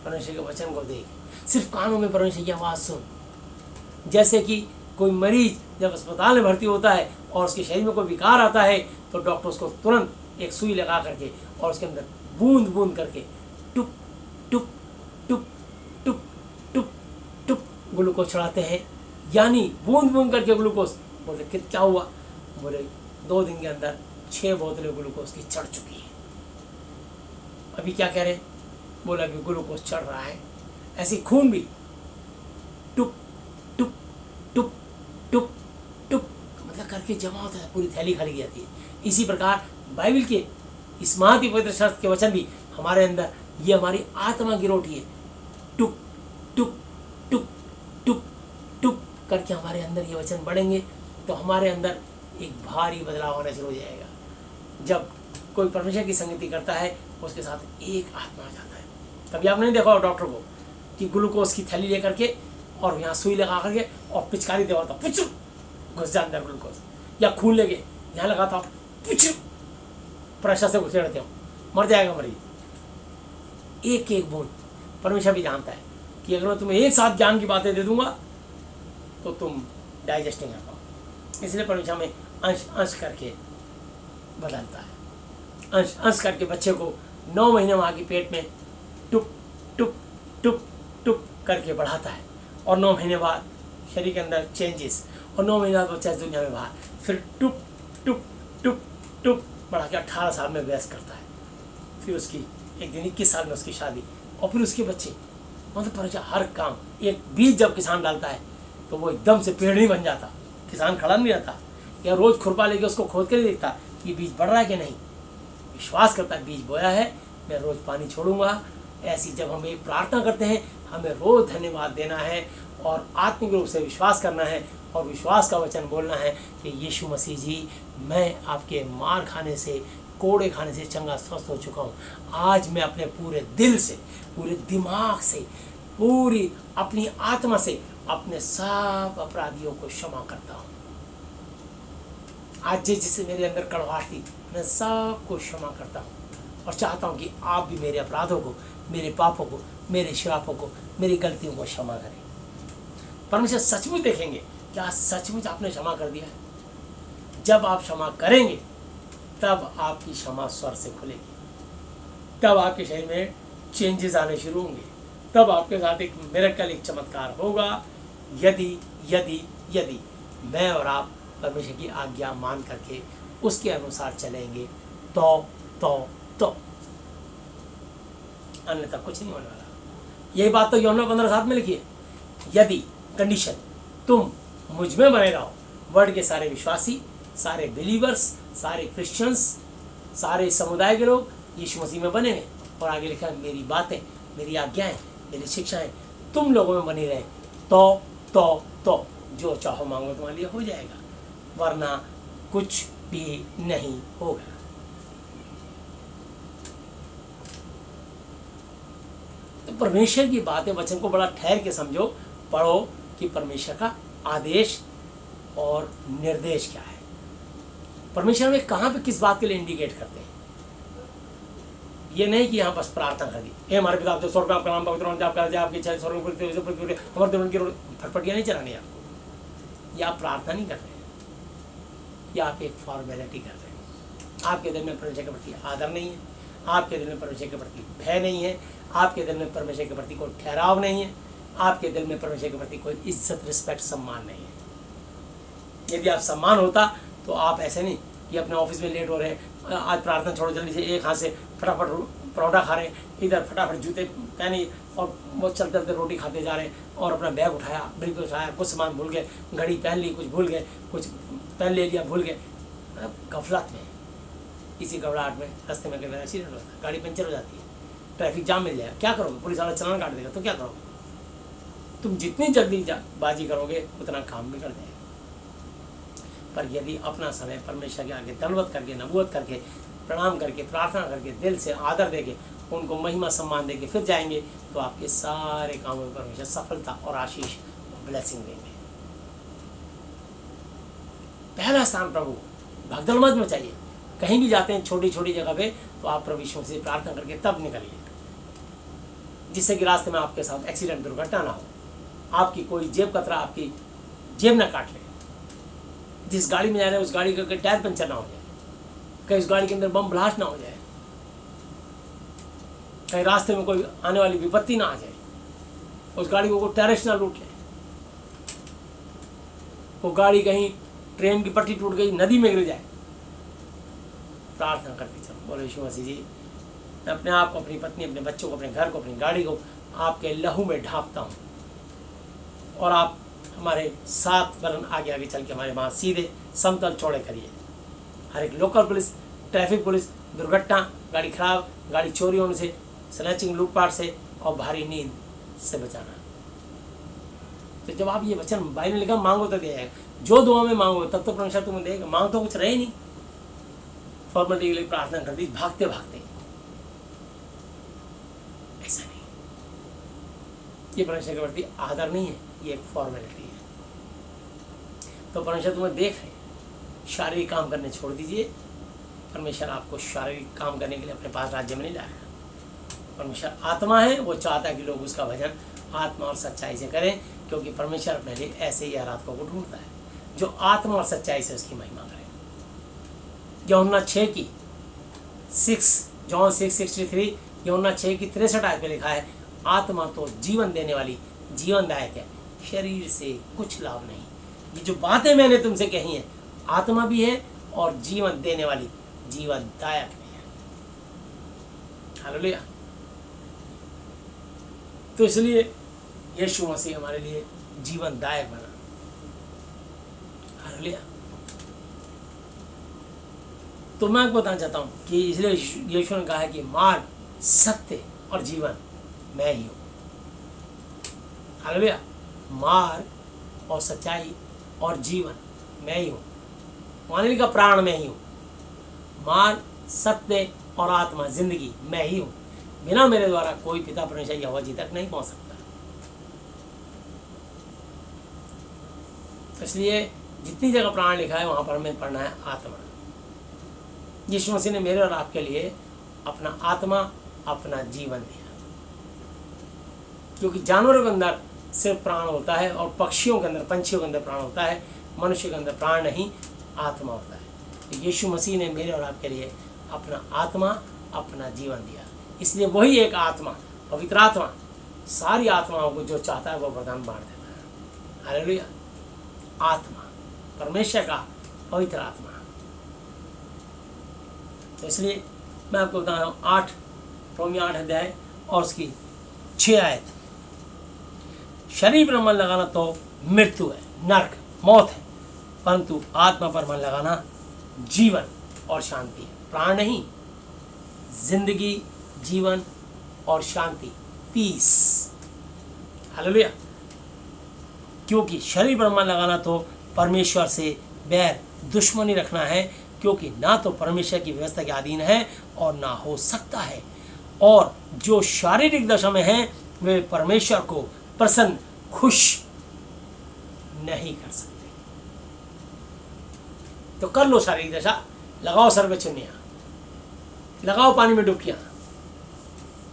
परमेश्वर के वचन को देख, सिर्फ कानों में परमेश्वर की आवाज़ सुन। जैसे कि कोई मरीज जब अस्पताल में भर्ती होता है और उसके शरीर में कोई विकार आता है, तो डॉक्टर उसको तुरंत एक सुई लगा करके और उसके अंदर बूंद बूंद करके टुप टुप टुप टुप टुप टुप ग्लूकोज चढ़ाते हैं, यानी बूंद बूंद करके ग्लूकोज। बोले कि क्या हुआ? बोले 2 दिन के अंदर 6 बोतलें ग्लूकोज की चढ़ चुकी है। अभी क्या कह रहे? बोला अभी ग्लूकोज चढ़ रहा है। ऐसी खून भी टुप टुप टुप टुप करके जमा होता है, पूरी थैली खाली की जाती है। इसी प्रकार बाइबल के इस महाति पवित्र शास्त्र के वचन भी हमारे अंदर, ये हमारी आत्मा की रोटी है। टुक टुक टुक टुक टुक करके हमारे अंदर ये वचन बढ़ेंगे तो हमारे अंदर एक भारी बदलाव होना शुरू हो जाएगा। जब कोई परमेश्वर की संगति करता है उसके साथ एक आत्मा आ जाता है। कभी आपने नहीं देखा डॉक्टर को कि ग्लूकोज की थैली लेकर के और यहाँ सुई लगा करके और पिचकारी दबाता, पुछ घुस जाता है ग्लूकोज, या खून लेके यहाँ लगाता हूँ, पुछ प्रेशर से घुसेड़ते हो, मर जाएगा मरीज। एक एक बूंद परमेश्वर भी जानता है कि अगर मैं तुम्हें एक साथ ज्ञान की बातें दे दूंगा तो तुम डाइजेस्ट नहीं कर पाओगे। इसलिए परमेश्वर में अंश अंश करके बदलता है, अंश अंश करके बच्चे को 9 महीने माँ के पेट में टुक टुक टुक टुक करके बढ़ाता है, और 9 महीने बाद शरीर के अंदर चेंजेस, और 9 महीने बाद बच्चा इस दुनिया में बाहर, फिर टुक टुक टुक टुक बढ़ा के 18 साल में व्यस्त करता है। फिर उसकी एक दिन 21 साल में उसकी शादी, और फिर उसके बच्चे। मतलब परमेश्वर हर काम, एक बीज जब किसान डालता है तो वो एकदम से पेड़ नहीं बन जाता। किसान खड़ा नहीं रहता या रोज़ खुरपा लेके उसको खोद कर नहीं देखता कि बीज बढ़ रहा है कि नहीं। विश्वास करता है बीज बोया है, मैं रोज़ पानी छोड़ूंगा। ऐसी जब हम एक प्रार्थना करते हैं, हमें रोज़ धन्यवाद देना है और आत्मिक रूप से विश्वास करना है और विश्वास का वचन बोलना है कि यीशु मसीह जी, मैं आपके मार खाने से, कोड़े खाने से चंगा स्वस्थ हो चुका हूँ। आज मैं अपने पूरे दिल से, पूरे दिमाग से, पूरी अपनी आत्मा से अपने सब अपराधियों को क्षमा करता हूँ। आज जिससे मेरे अंदर कड़वाहट थी, मैं सबको क्षमा करता हूँ और चाहता हूँ कि आप भी मेरे अपराधों को, मेरे पापों को, मेरे श्रापों को, मेरी गलतियों को क्षमा करें। परमेश्वर सचमुच देखेंगे क्या सचमुच आपने क्षमा कर दिया है। जब आप क्षमा करेंगे तब आपकी क्षमा स्वर से खुलेगी, तब आपके शरीर में चेंजेस आने शुरू होंगे, तब आपके साथ एक मिरेकल, एक चमत्कार होगा। यदि यदि यदि मैं और आप परमेश्वर की आज्ञा मान करके उसके अनुसार चलेंगे तो अन्यथा कुछ नहीं होने वाला। यही बात तो यूहन्ना 15:7 में लिखी है। यदि कंडीशन तुम मुझ में बने रहो, वर्ल्ड के सारे विश्वासी, सारे बिलीवर्स, सारे क्रिश्चियंस, सारे समुदाय के लोग यीशु मसीह में बने हैं, और आगे लिखा है मेरी बातें, मेरी आज्ञाएं, मेरी शिक्षाएं तुम लोगों में बनी रहे तो जो चाहो मांगो तुम्हारे लिए हो जाएगा, वरना कुछ भी नहीं होगा। तो परमेश्वर की बातें, वचन को बड़ा ठहर के समझो, पढ़ो कि परमेश्वर का आदेश और निर्देश क्या है। परमेश्वर में कहाँ पे किस बात के लिए इंडिकेट करते हैं। ये नहीं कि यहाँ बस प्रार्थना कर दी, हे हमारे पिता जो स्वर्ग में आपका नाम पवित्र होना, आपका राज्य, आपकी इच्छा स्वर्ग में पूरी हमारे देवता की फटफटियाँ नहीं चलानी आपको। या आप प्रार्थना नहीं कर रहे हैं, या आप एक फॉर्मेलिटी कर रहे हैं। आपके दिल में परमेश्वर के प्रति आदर नहीं है, आपके दिल में परमेश्वर के प्रति भय नहीं है, आपके दिल में परमेश्वर के प्रति कोई ठहराव नहीं है, आपके दिल में परमेश्वर के प्रति कोई इज्जत, रिस्पेक्ट, सम्मान नहीं है। यदि आप सम्मान होता तो आप ऐसे नहीं कि अपने ऑफिस में लेट हो रहे हैं, आज प्रार्थना छोड़ो जल्दी से, एक हाथ से फटाफट परोठा खा रहे हैं, इधर फटाफट जूते पहने और वो चलते चलते रोटी खाते जा रहे हैं, और अपना बैग उठाया, ब्रीफ उठाया, कुछ सामान भूल गए, घड़ी पहन ली, कुछ भूल गए, कुछ पहन ले लिया, भूल गए, गफलत में। इसी घबराहट में रास्ते में कभी एक्सीडेंट होता है, गाड़ी पंचर हो जाती है, ट्रैफिक जाम मिल जाएगा, क्या करोगे? पुलिस वाला चालान काट देगा तो क्या करोगे? तुम जितनी जल्दी बाजी करोगे उतना काम बिगड़ जाएगा। पर यदि अपना समय परमेश्वर के आगे दंडवत करके, नबूवत करके, प्रणाम करके, प्रार्थना करके, दिल से आदर देके, उनको महिमा सम्मान देके फिर जाएंगे तो आपके सारे कामों में परमेश्वर सफलता और आशीष और ब्लेसिंग देंगे। पहला स्थान प्रभु, भगदड़ मत मचाइए। कहीं भी जाते हैं छोटी छोटी जगह पे तो आप प्रभु यीशु से प्रार्थना करके तब निकलिए, जिससे कि रास्ते में आपके साथ एक्सीडेंट, दुर्घटना ना हो, आपकी कोई जेब कतरा आपकी जेब ना काट ले, जिस गाड़ी में जा रहे हैं उस गाड़ी का टायर पंचर ना हो जाए, कहीं उस गाड़ी के अंदर बम ब्लास्ट ना हो जाए, कहीं रास्ते में कोई आने वाली विपत्ति ना आ जाए, उस गाड़ी को कोई टेररिस्ट ना लूट ले, वो गाड़ी कहीं ट्रेन की पटरी टूट गई नदी में गिर जाए। प्रार्थना करते चलो, बोले यीशु मसीह जी, मैं अपने आप को, अपनी पत्नी, अपने बच्चों को, अपने घर को, अपनी गाड़ी को आपके लहू में ढांपता हूँ, और आप हमारे 7 वर्ण आगे आगे चल के हमारे वहाँ सीधे समतल चौड़े करिए। हर एक लोकल पुलिस, ट्रैफिक पुलिस, दुर्घटना, गाड़ी खराब, गाड़ी चोरी होने से, स्नैचिंग, लूटपाट से और भारी नींद से बचाना। तो जब आप ये वचन, बाइबल ने लिखा मांगो तो दिया जाएगा, जो दुआ में मांगो तब तो परमेश्वर तुम्हें देगा। मांग तो कुछ रहे नहीं, फॉर्मेलिटी के लिए प्रार्थना कर दी भागते भागते, ऐसा नहीं। ये परमेश्वर के प्रति आदर नहीं है, ये एक फॉर्मेलिटी है। तो परमेश्वर तुम्हें देख रहे, शारीरिक काम करने छोड़ दीजिए। परमेश्वर आपको शारीरिक काम करने के लिए अपने पास राज्य में नहीं लाएगा। परमेश्वर आत्मा है, वो चाहता है कि लोग उसका भजन आत्मा और सच्चाई से करें, क्योंकि परमेश्वर अपने लिए ऐसे ही आराधकों को ढूंढता है जो आत्मा और सच्चाई से उसकी महिमा करें। यूहन्ना 6:63, यूहन्ना 6:63 आयत में लिखा है, आत्मा तो जीवन देने वाली, जीवनदायक है, शरीर से कुछ लाभ नहीं। ये जो बातें मैंने तुमसे कही हैं, आत्मा भी है और जीवन देने वाली, जीवनदायक भी है। हालेलुया। तो इसलिए यीशु मसीह हमारे लिए जीवनदायक बना। हालेलुया। तो मैं आपको बताना चाहता हूं कि इसलिए यीशु ने कहा है कि मार्ग, सत्य और जीवन मैं ही हूं। हालेलुया। मार्ग और सच्चाई और जीवन मैं ही हूं। मानव का प्राण मैं ही हूं। मार्ग, सत्य और आत्मा, जिंदगी मैं ही हूं। बिना मेरे द्वारा कोई पिता परमेश्वर यहोवा जी तक नहीं पहुंच सकता। तो इसलिए जितनी जगह प्राण लिखा है वहां पर हमें पढ़ना है आत्मा। यीशु मसीह ने मेरे और आपके लिए अपना आत्मा, अपना जीवन दिया। क्योंकि जानवरों के अंदर सिर्फ प्राण होता है और पक्षियों के अंदर, पंछियों के अंदर प्राण होता है, मनुष्य के अंदर प्राण नहीं, आत्मा होता है। तो यीशु मसीह ने मेरे और आपके लिए अपना आत्मा, अपना जीवन दिया। इसलिए वही एक आत्मा, पवित्र आत्मा, सारी आत्माओं को जो चाहता है वो वरदान बांट देता है। हालेलुया। आत्मा, परमेश्वर का पवित्र आत्मा। तो इसलिए मैं आपको बता रहा हूँ, रोमी 8 अध्याय और उसकी 6 आयत, शरीर पर मन लगाना तो मृत्यु है, नरक, मौत है, परंतु आत्मा पर मन लगाना जीवन और शांति है। प्राण नहीं, जिंदगी, जीवन और शांति, पीस। हालेलुया। क्योंकि शरीर पर मन लगाना तो परमेश्वर से बैर, दुश्मनी रखना है, क्योंकि ना तो परमेश्वर की व्यवस्था के अधीन है और ना हो सकता है। और जो शारीरिक दशा में है वे परमेश्वर को प्रसन्न, खुश नहीं कर सकते। तो कर लो शारीरिक दशा, लगाओ सर पे चुन्नियाँ, लगाओ पानी में डुबकियाँ,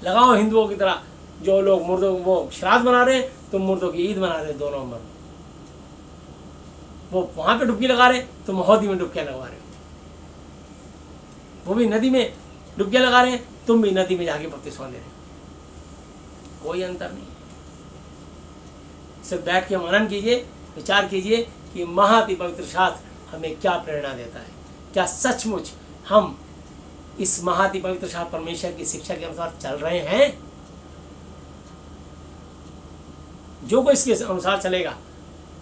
लगाओ हिंदुओं की तरह जो लोग मुर्दों वो श्राद्ध बना रहे, तुम मुर्दों की ईद मना रहे, 2 नवंबर। वो वहां पे डुबकी लगा रहे, तुम हौदी में डुबकियां लगवा रहे हो। वो भी नदी में डुबकियां लगा रहे हैं, तुम भी नदी में जाके बपतिस्मा ले रहे हो। कोई अंतर नहीं है। सिर्फ बैठ के मनन कीजिए, विचार कीजिए कि महाअति पवित्र शास्त्र हमें क्या प्रेरणा देता है। क्या सचमुच हम इस महाअति पवित्र शास्त्र परमेश्वर की शिक्षा के अनुसार चल रहे हैं? जो कोई इसके अनुसार चलेगा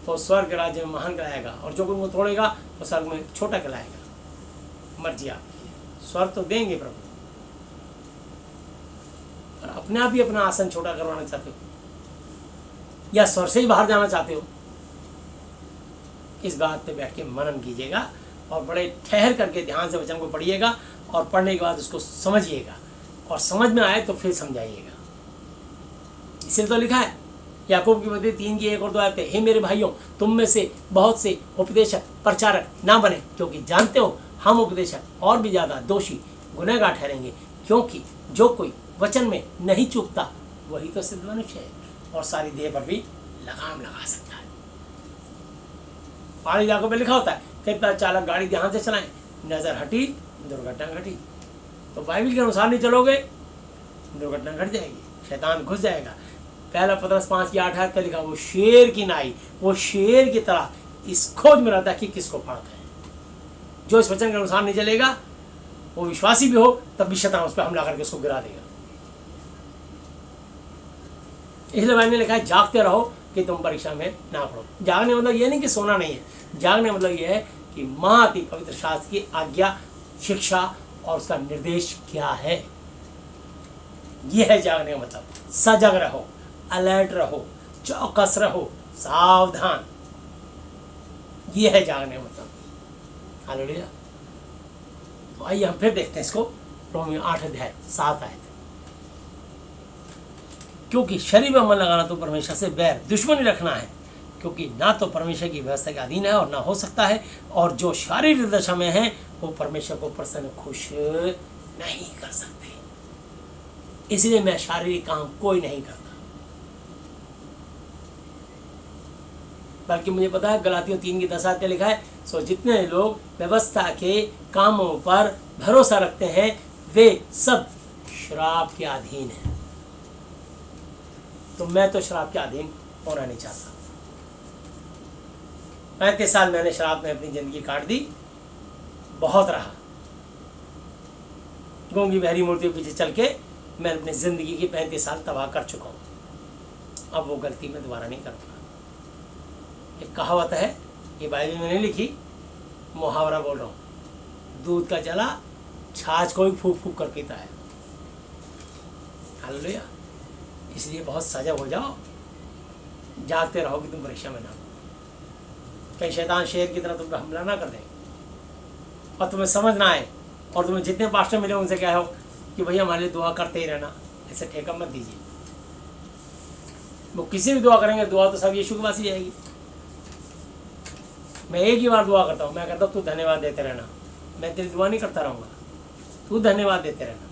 तो स्वर्ग राज्य में महान कहलाएगा, और जो कोई उनको तोड़ेगा वो स्वर्ग में छोटा कहलाएगा। मर्जी आपकी है। स्वर्ग तो देंगे प्रभु, और अपने आप ही अपना आसन छोटा करवाना चाहते हो या स्वर्ग से ही बाहर जाना चाहते हो? इस बात पे बैठ के मनन कीजिएगा और बड़े ठहर करके ध्यान से वचन को पढ़िएगा, और पढ़ने के बाद उसको समझिएगा, और समझ में आए तो फिर समझाइएगा। इसलिए तो लिखा है याकूब की पत्री 3:1 और 2 आयत, हे मेरे भाइयों, तुम में से बहुत से उपदेशक, प्रचारक ना बने, क्योंकि जानते हो हम उपदेशक और भी ज़्यादा दोषी, गुनहगार ठहरेंगे। क्योंकि जो कोई वचन में नहीं चूकता वही तो सिद्ध मनुष्य है, और सारी देह पर भी लगाम लगा सकता है। पहाड़ी इलाकों में लिखा होता है कई चालक गाड़ी ध्यान से चलाएं, नजर हटी दुर्घटना घटी। तो बाइबल के अनुसार नहीं चलोगे, दुर्घटना घट जाएगी, शैतान घुस जाएगा। पहला पतरस 5:8 पे लिखा, वो शेर की नाई, वो शेर की तरह इस खोज में रहता है कि किसको फाड़ता है। जो इस वचन के अनुसार नहीं चलेगा, वो विश्वासी भी हो तब भी शैतान उस पर हमला करके उसको गिरा देगा। इसलिए बाइबल में लिखा है जागते रहो कि तुम परीक्षा में ना पढ़ो। जागने मतलब ये नहीं कि सोना नहीं है, जागने मतलब ये है कि महाअति पवित्र शास्त्र की आज्ञा, शिक्षा और उसका निर्देश क्या है, यह है जागने का मतलब। सजग रहो, अलर्ट रहो, चौकस रहो, सावधान, यह है जागने का मतलब। हालेलुया। तो आइए हम फिर देखते हैं इसको, रोमियो 8 अध्याय 7 आयत। क्योंकि शरीर में मन लगाना तो परमेश्वर से बैर, दुश्मनी रखना है, क्योंकि ना तो परमेश्वर की व्यवस्था के अधीन है और ना हो सकता है, और जो शारीरिक दशा में है वो परमेश्वर को प्रसन्न खुश नहीं कर सकते। इसलिए मैं शारीरिक काम कोई नहीं करता, बल्कि मुझे पता है गलातियों 3 की 10 आयत में लिखा है, सो जितने लोग व्यवस्था के कामों पर भरोसा रखते हैं वे सब श्राप के अधीन हैं। तो मैं तो श्राप के अधीन होना नहीं चाहता। 35 साल मैंने श्राप में अपनी जिंदगी काट दी, बहुत रहा। गूंगी बहरी मूर्तियों के पीछे चल के मैं अपनी जिंदगी की 35 साल तबाह कर चुका हूँ। अब वो गलती मैं दोबारा नहीं करूँगा। एक कहावत है, ये बाइबल में नहीं लिखी, मुहावरा बोल रहा हूँ, दूध का जला छाछ को भी फूक फूक कर पीता है। हालेलुया। इसलिए बहुत सजग हो जाओ, जागते रहो कि तुम परीक्षा में ना हो, कहीं शैतान शेर की तरह तुम पर हमला ना कर दे और तुम्हें समझ ना आए, और तुम्हें जितने पास्टर मिले उनसे क्या हो कि भैया हमारे लिए दुआ करते ही रहना। ऐसे ठेका मत दीजिए। वो किसी भी दुआ करेंगे, दुआ तो सब यीशु के पास ही जाएगी। मैं एक ही बार दुआ करता हूँ, मैं कहता हूँ तू धन्यवाद देते रहना, मैं तेरी दुआ नहीं करता रहूँगा, तू धन्यवाद देते रहना।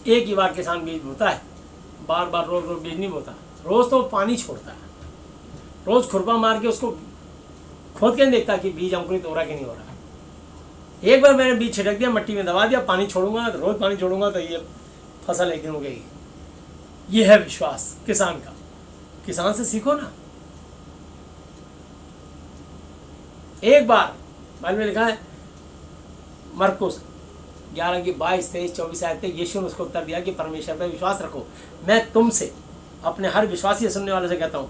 एक ही बार किसान बीज बोता है, बार बार रोज रोज बीज नहीं बोता। रोज तो पानी छोड़ता है, रोज खुरपा मार के उसको खोद के नहीं देखता कि बीज अंकुरित हो रहा कि नहीं हो रहा। एक बार मैंने बीज छिड़क दिया, मिट्टी में दबा दिया, पानी छोड़ूंगा, रोज पानी छोड़ूंगा तो ये फसल एक दिन उगेगी। ये है विश्वास किसान का। किसान से सीखो ना। एक बार बाइबल में लिखा है, मरकुस 11 की 22, 23, 24 आयत तक यीशु ने उसको उत्तर दिया कि परमेश्वर पर विश्वास रखो। मैं तुमसे, अपने हर विश्वासी सुनने वाले से कहता हूँ,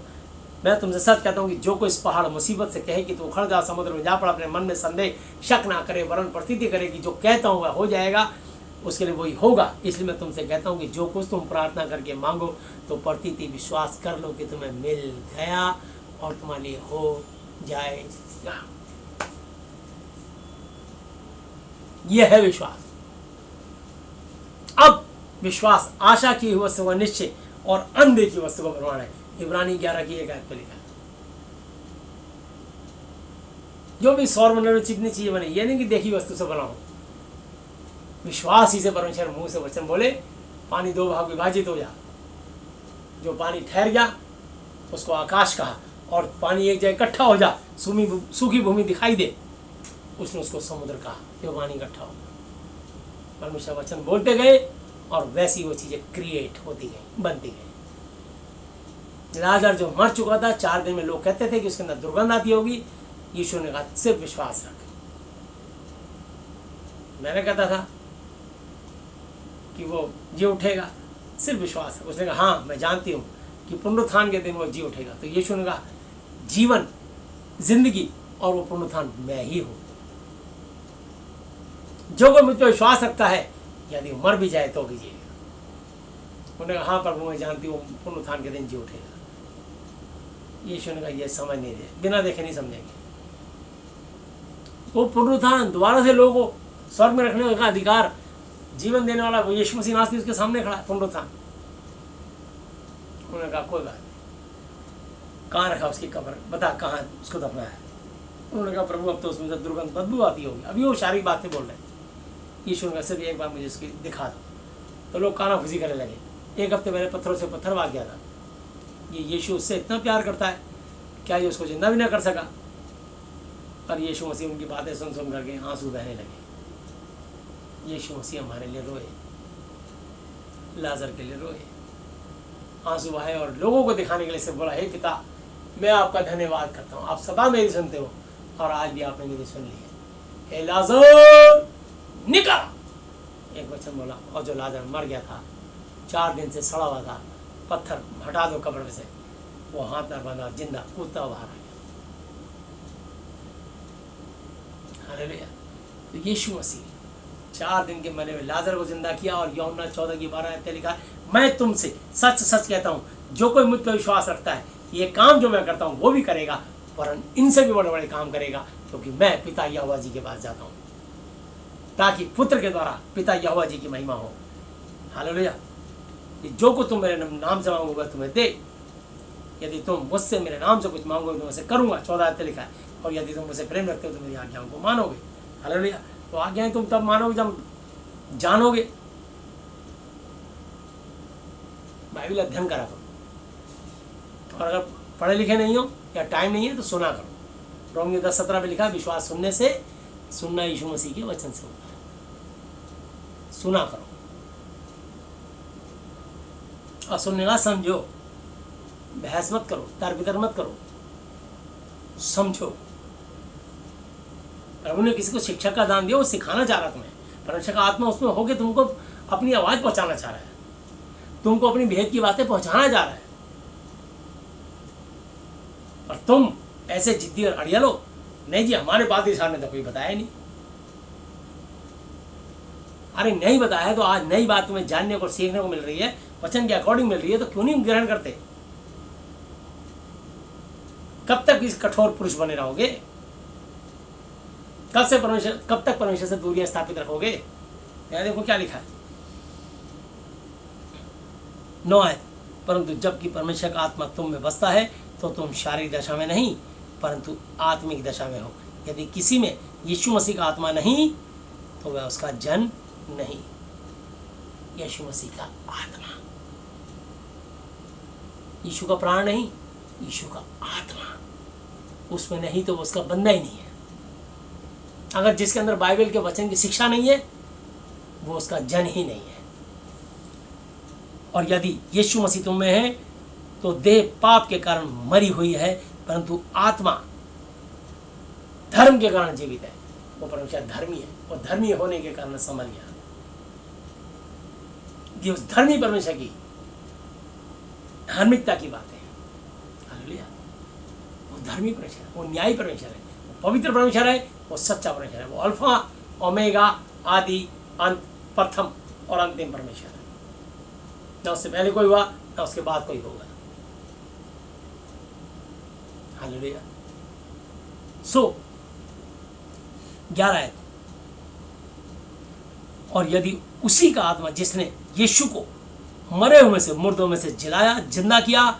मैं तुमसे सच कहता हूँ कि जो कोई इस पहाड़ मुसीबत से कहे कि तू उखड़ जा, समुद्र में जा पड़ा, अपने मन में संदेह शक ना करे, वरन प्रतीति करे कि जो कहता हूँ वह हो जाएगा, उसके लिए वही होगा। इसलिए मैं तुमसे कहता हूँ कि जो कुछ तुम प्रार्थना करके मांगो तो प्रतीति विश्वास कर लो कि तुम्हें मिल गया और तुम्हारे लिए हो जाएगा। यह है विश्वास। अब विश्वास आशा की हुई वस्तु का निश्चय और अनदेखी वस्तु का प्रमाण है। इब्रानी 11 की 1 आयत पर लिखा है। जो भी सौर मंडल में चिकनी चीजें बने, ये नहीं कि देखी वस्तु से बनाओ। विश्वास ही से परमेश्वर मुंह से वचन बोले, पानी 2 भाग विभाजित हो जा। जो पानी ठहर गया उसको आकाश कहा, और पानी एक जगह इकट्ठा हो जा, सूखी भूमि दिखाई दे, उसने उसको समुद्र कहा। जो पानी इकट्ठा हो गया, परमेश्वर वचन बोलते गए और वैसी वो चीजें क्रिएट होती गई, बनती गई। लाजर जो मर चुका था, 4 दिन में लोग कहते थे कि उसके अंदर दुर्गंध आती होगी। यीशु ने कहा सिर्फ विश्वास रख। मैंने कहता था कि वो जी उठेगा, सिर्फ विश्वास है। उसने कहा हाँ मैं जानती हूँ कि पुनरुत्थान के दिन वो जी उठेगा। तो यीशु ने कहा जीवन, जिंदगी और वो पुनरुत्थान मैं ही हूँ। जो कोई मुझ पर विश्वास रखता है, यदि मर भी जाए तो भी जिएगा। उन्होंने कहा हाँ प्रभु मैं जानती हूँ पुनरुत्थान के दिन जी उठेगा। यीशु ने कहा ये समझ नहीं दे, बिना देखे नहीं समझेंगे। वो पुनरुत्थान दोबारा से लोगों को स्वर्ग में रखने का अधिकार, जीवन देने वाला वो यीशु मसीह नासरी उसके सामने खड़ा है। पुनरुत्थान। उन्होंने कहा कोई बात नहीं, कहाँ रखा उसकी कब्र, बता कहाँ उसको दफनाया है। उन्होंने कहा प्रभु अब तो उसमें से दुर्गंध बदबू आती होगी। अभी वो शारीरिक बातें बोल रहे हैं। यीशु ने कहा सिर्फ एक बार मुझे उसकी दिखा दो। तो लोग कानाफूसी करने लगे। 1 हफ्ते पहले पत्थरों से पत्थर भाग गया था। ये यीशु उससे इतना प्यार करता है, क्या ये उसको जिंदा भी ना कर सका? पर यीशु मसीह उनकी बातें सुन सुन करके आंसू बहने लगे। यीशु मसीह हमारे लिए रोए, लाजर के लिए रोए, आंसू बहाए और लोगों को दिखाने के लिए से बोला हे पिता मैं आपका धन्यवाद करता हूँ, आप सदा मेरी सुनते हो और आज भी आपने मेरी सुन ली है। हे लाजर निकल, एक वचन बोला और जो लाजर मर गया था, 4 दिन से सड़ा हुआ था, पत्थर हटा दो कब्र में से, वो हाथ पैर बांधा जिंदा कूदता बाहर आ गया। हालेलुया। तो यीशु मसीह 4 दिन के मरे हुए लाजर को जिंदा किया, और यूहन्ना 14:12 लिखा है, मैं तुमसे सच सच कहता हूँ, जो कोई मुझ पर विश्वास रखता है, ये काम जो मैं करता हूँ वो भी करेगा, वरन इनसे भी बड़े बड़े काम करेगा, क्योंकि मैं पिता यहोवा जी के पास जाता हूँ, ताकि पुत्र के द्वारा पिता यहोवा जी की महिमा हो। हालेलुया। जो कुछ तुम मेरे नाम से मांगोगे तुम्हें दे, यदि तुम मुझसे मेरे नाम से कुछ मांगोगे तो मैं उसे करूँगा, 14 लिखा है, और यदि तुम मुझसे प्रेम रखते हो तो मेरी आज्ञाओं को मानोगे। हालेलुया। तो आज्ञाएं तुम तब मानोगे जब जानोगे। बाइबल अध्ययन करा करो, और अगर पढ़े लिखे नहीं हो या टाइम नहीं है तो सुना करो। रोमियो 10:17 में लिखा है, विश्वास सुनने से, सुनना यीशु मसीह के वचन से होता है। सुना करो और सुनने का समझो, बहस मत करो, तर्क वितर्क मत करो, समझो। प्रभु ने किसी को शिक्षा का दान दिया, वो सिखाना चाह रहा तुम्हें, परमेश्वर का आत्मा उसमें होके तुमको अपनी आवाज पहुंचाना चाह रहा है, तुमको अपनी भेद की बातें पहुंचाना चाह रहा है, और तुम ऐसे जिद्दी और अड़ियल हो, नहीं जी हमारे बात के सामने तो कोई बताया नहीं। अरे नहीं बताया तो आज नई बात तुम्हें जानने को सीखने को मिल रही है, वचन के अकॉर्डिंग मिल रही है, तो क्यों नहीं ग्रहण करते? कब तक इस कठोर पुरुष बने रहोगे? कब तक परमेश्वर से दूरियां स्थापित रखोगे? यहाँ देखो क्या लिखा है, 9 आयत, परंतु जबकि परमेश्वर का आत्मा तुम में बसता है तो तुम शारीरिक दशा में नहीं परंतु आत्मिक दशा में हो। यदि किसी में यीशु मसीह का आत्मा नहीं तो वह उसका जन नहीं। यीशु मसीह का आत्मा, यीशु का प्राण नहीं, यीशु का आत्मा उसमें नहीं तो वो उसका बंदा ही नहीं है। अगर जिसके अंदर बाइबल के वचन की शिक्षा नहीं है वो उसका जन ही नहीं है। और यदि यीशु मसीह तुम में है तो देह पाप के कारण मरी हुई है परंतु आत्मा धर्म के कारण जीवित है। वो परमेश्वर धर्मी है, वो धर्मी होने के कारण समझ गया। ये उस धर्मी परमेश्वर की धार्मिकता की बात है। हालेलुया। वो धर्मी परमेश्वर है, वो न्यायी परमेश्वर है, वो पवित्र परमेश्वर है, वो सच्चा परमेश्वर है, वो अल्फा ओमेगा आदि अंत प्रथम और अंतिम परमेश्वर है। ना उससे पहले कोई हुआ ना उसके बाद कोई होगा। हालेलुया। 11 है, और यदि उसी का आत्मा जिसने यीशु को मरे हुए से मुर्दों में से जिलाया जिंदा किया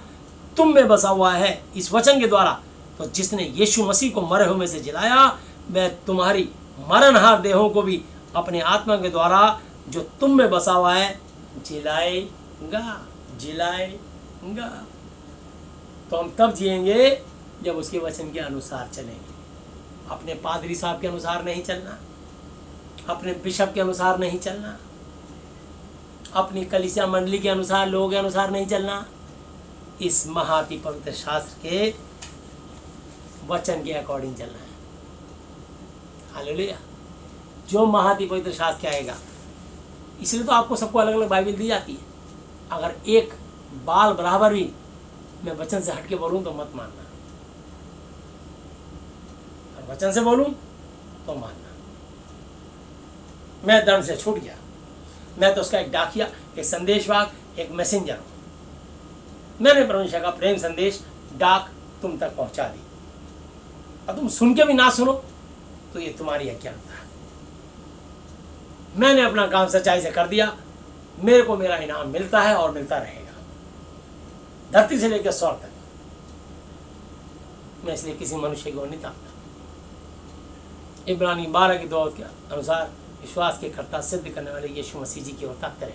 तुम में बसा हुआ है इस वचन के द्वारा, तो जिसने यीशु मसीह को मरे हुए में से जिलाया वह तुम्हारी मरणहार देहों को भी अपने आत्मा के द्वारा जो तुम में बसा हुआ है जिलाएगा। तो हम तब जिएंगे जब उसके वचन के अनुसार चलेंगे। अपने पादरी साहब के अनुसार नहीं चलना, अपने बिशप के अनुसार नहीं चलना, अपनी कलीसिया मंडली के अनुसार, लोगों के अनुसार नहीं चलना। इस महाति पवित्र शास्त्र के वचन के अकॉर्डिंग चलना है। हालेलुया। जो महाति पवित्र शास्त्र क्या आएगा, इसलिए तो आपको सबको अलग अलग बाइबल दी जाती है। अगर एक बाल बराबर भी मैं वचन से हटके बोलूं तो मत मानना, और वचन से बोलूं तो मानना। मैं दंड से छूट गया, मैं तो उसका एक डाकिया, एक संदेशवाहक, एक मैसेंजर हूं। मैंने परमेश्वर का प्रेम संदेश डाक तुम तक पहुंचा दी, और तुम सुन के भी ना सुनो तो ये तुम्हारी अज्ञानता है। मैंने अपना काम सच्चाई से कर दिया, मेरे को मेरा इनाम मिलता है और मिलता रहेगा, धरती से लेकर स्वर्ग तक। मैं इसलिए किसी मनुष्य को नहीं ताकता। इब्रानी 12 की 2 के अनुसार विश्वास के कर्ता सिद्ध करने वाले यीशु मसीह जी की ओर ताकते रहे।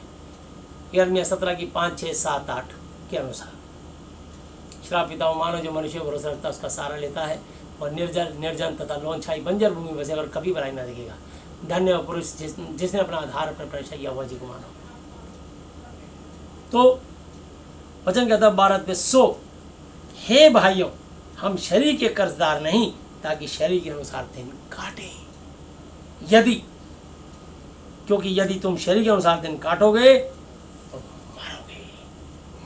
यिर्मयाह 17 की 5, 6, 7, 8 के अनुसार श्राप पिता मानो जो मनुष्य भरोसा रखता उसका सहारा लेता है और निर्जन तथा लोन छाई बंजर भूमि बसेगा और कभी बुराई ना देखेगा। धन्य वो पुरुष जिसने अपना आधार अपने परमेश्वर यहोवा जी को माना। तो वचन कहता 12 में, सो हे भाइयों हम शरीर के कर्जदार नहीं ताकि शरीर के अनुसार दिन काटे। क्योंकि यदि तुम शरीर के अनुसार दिन काटोगे तो मारोगे,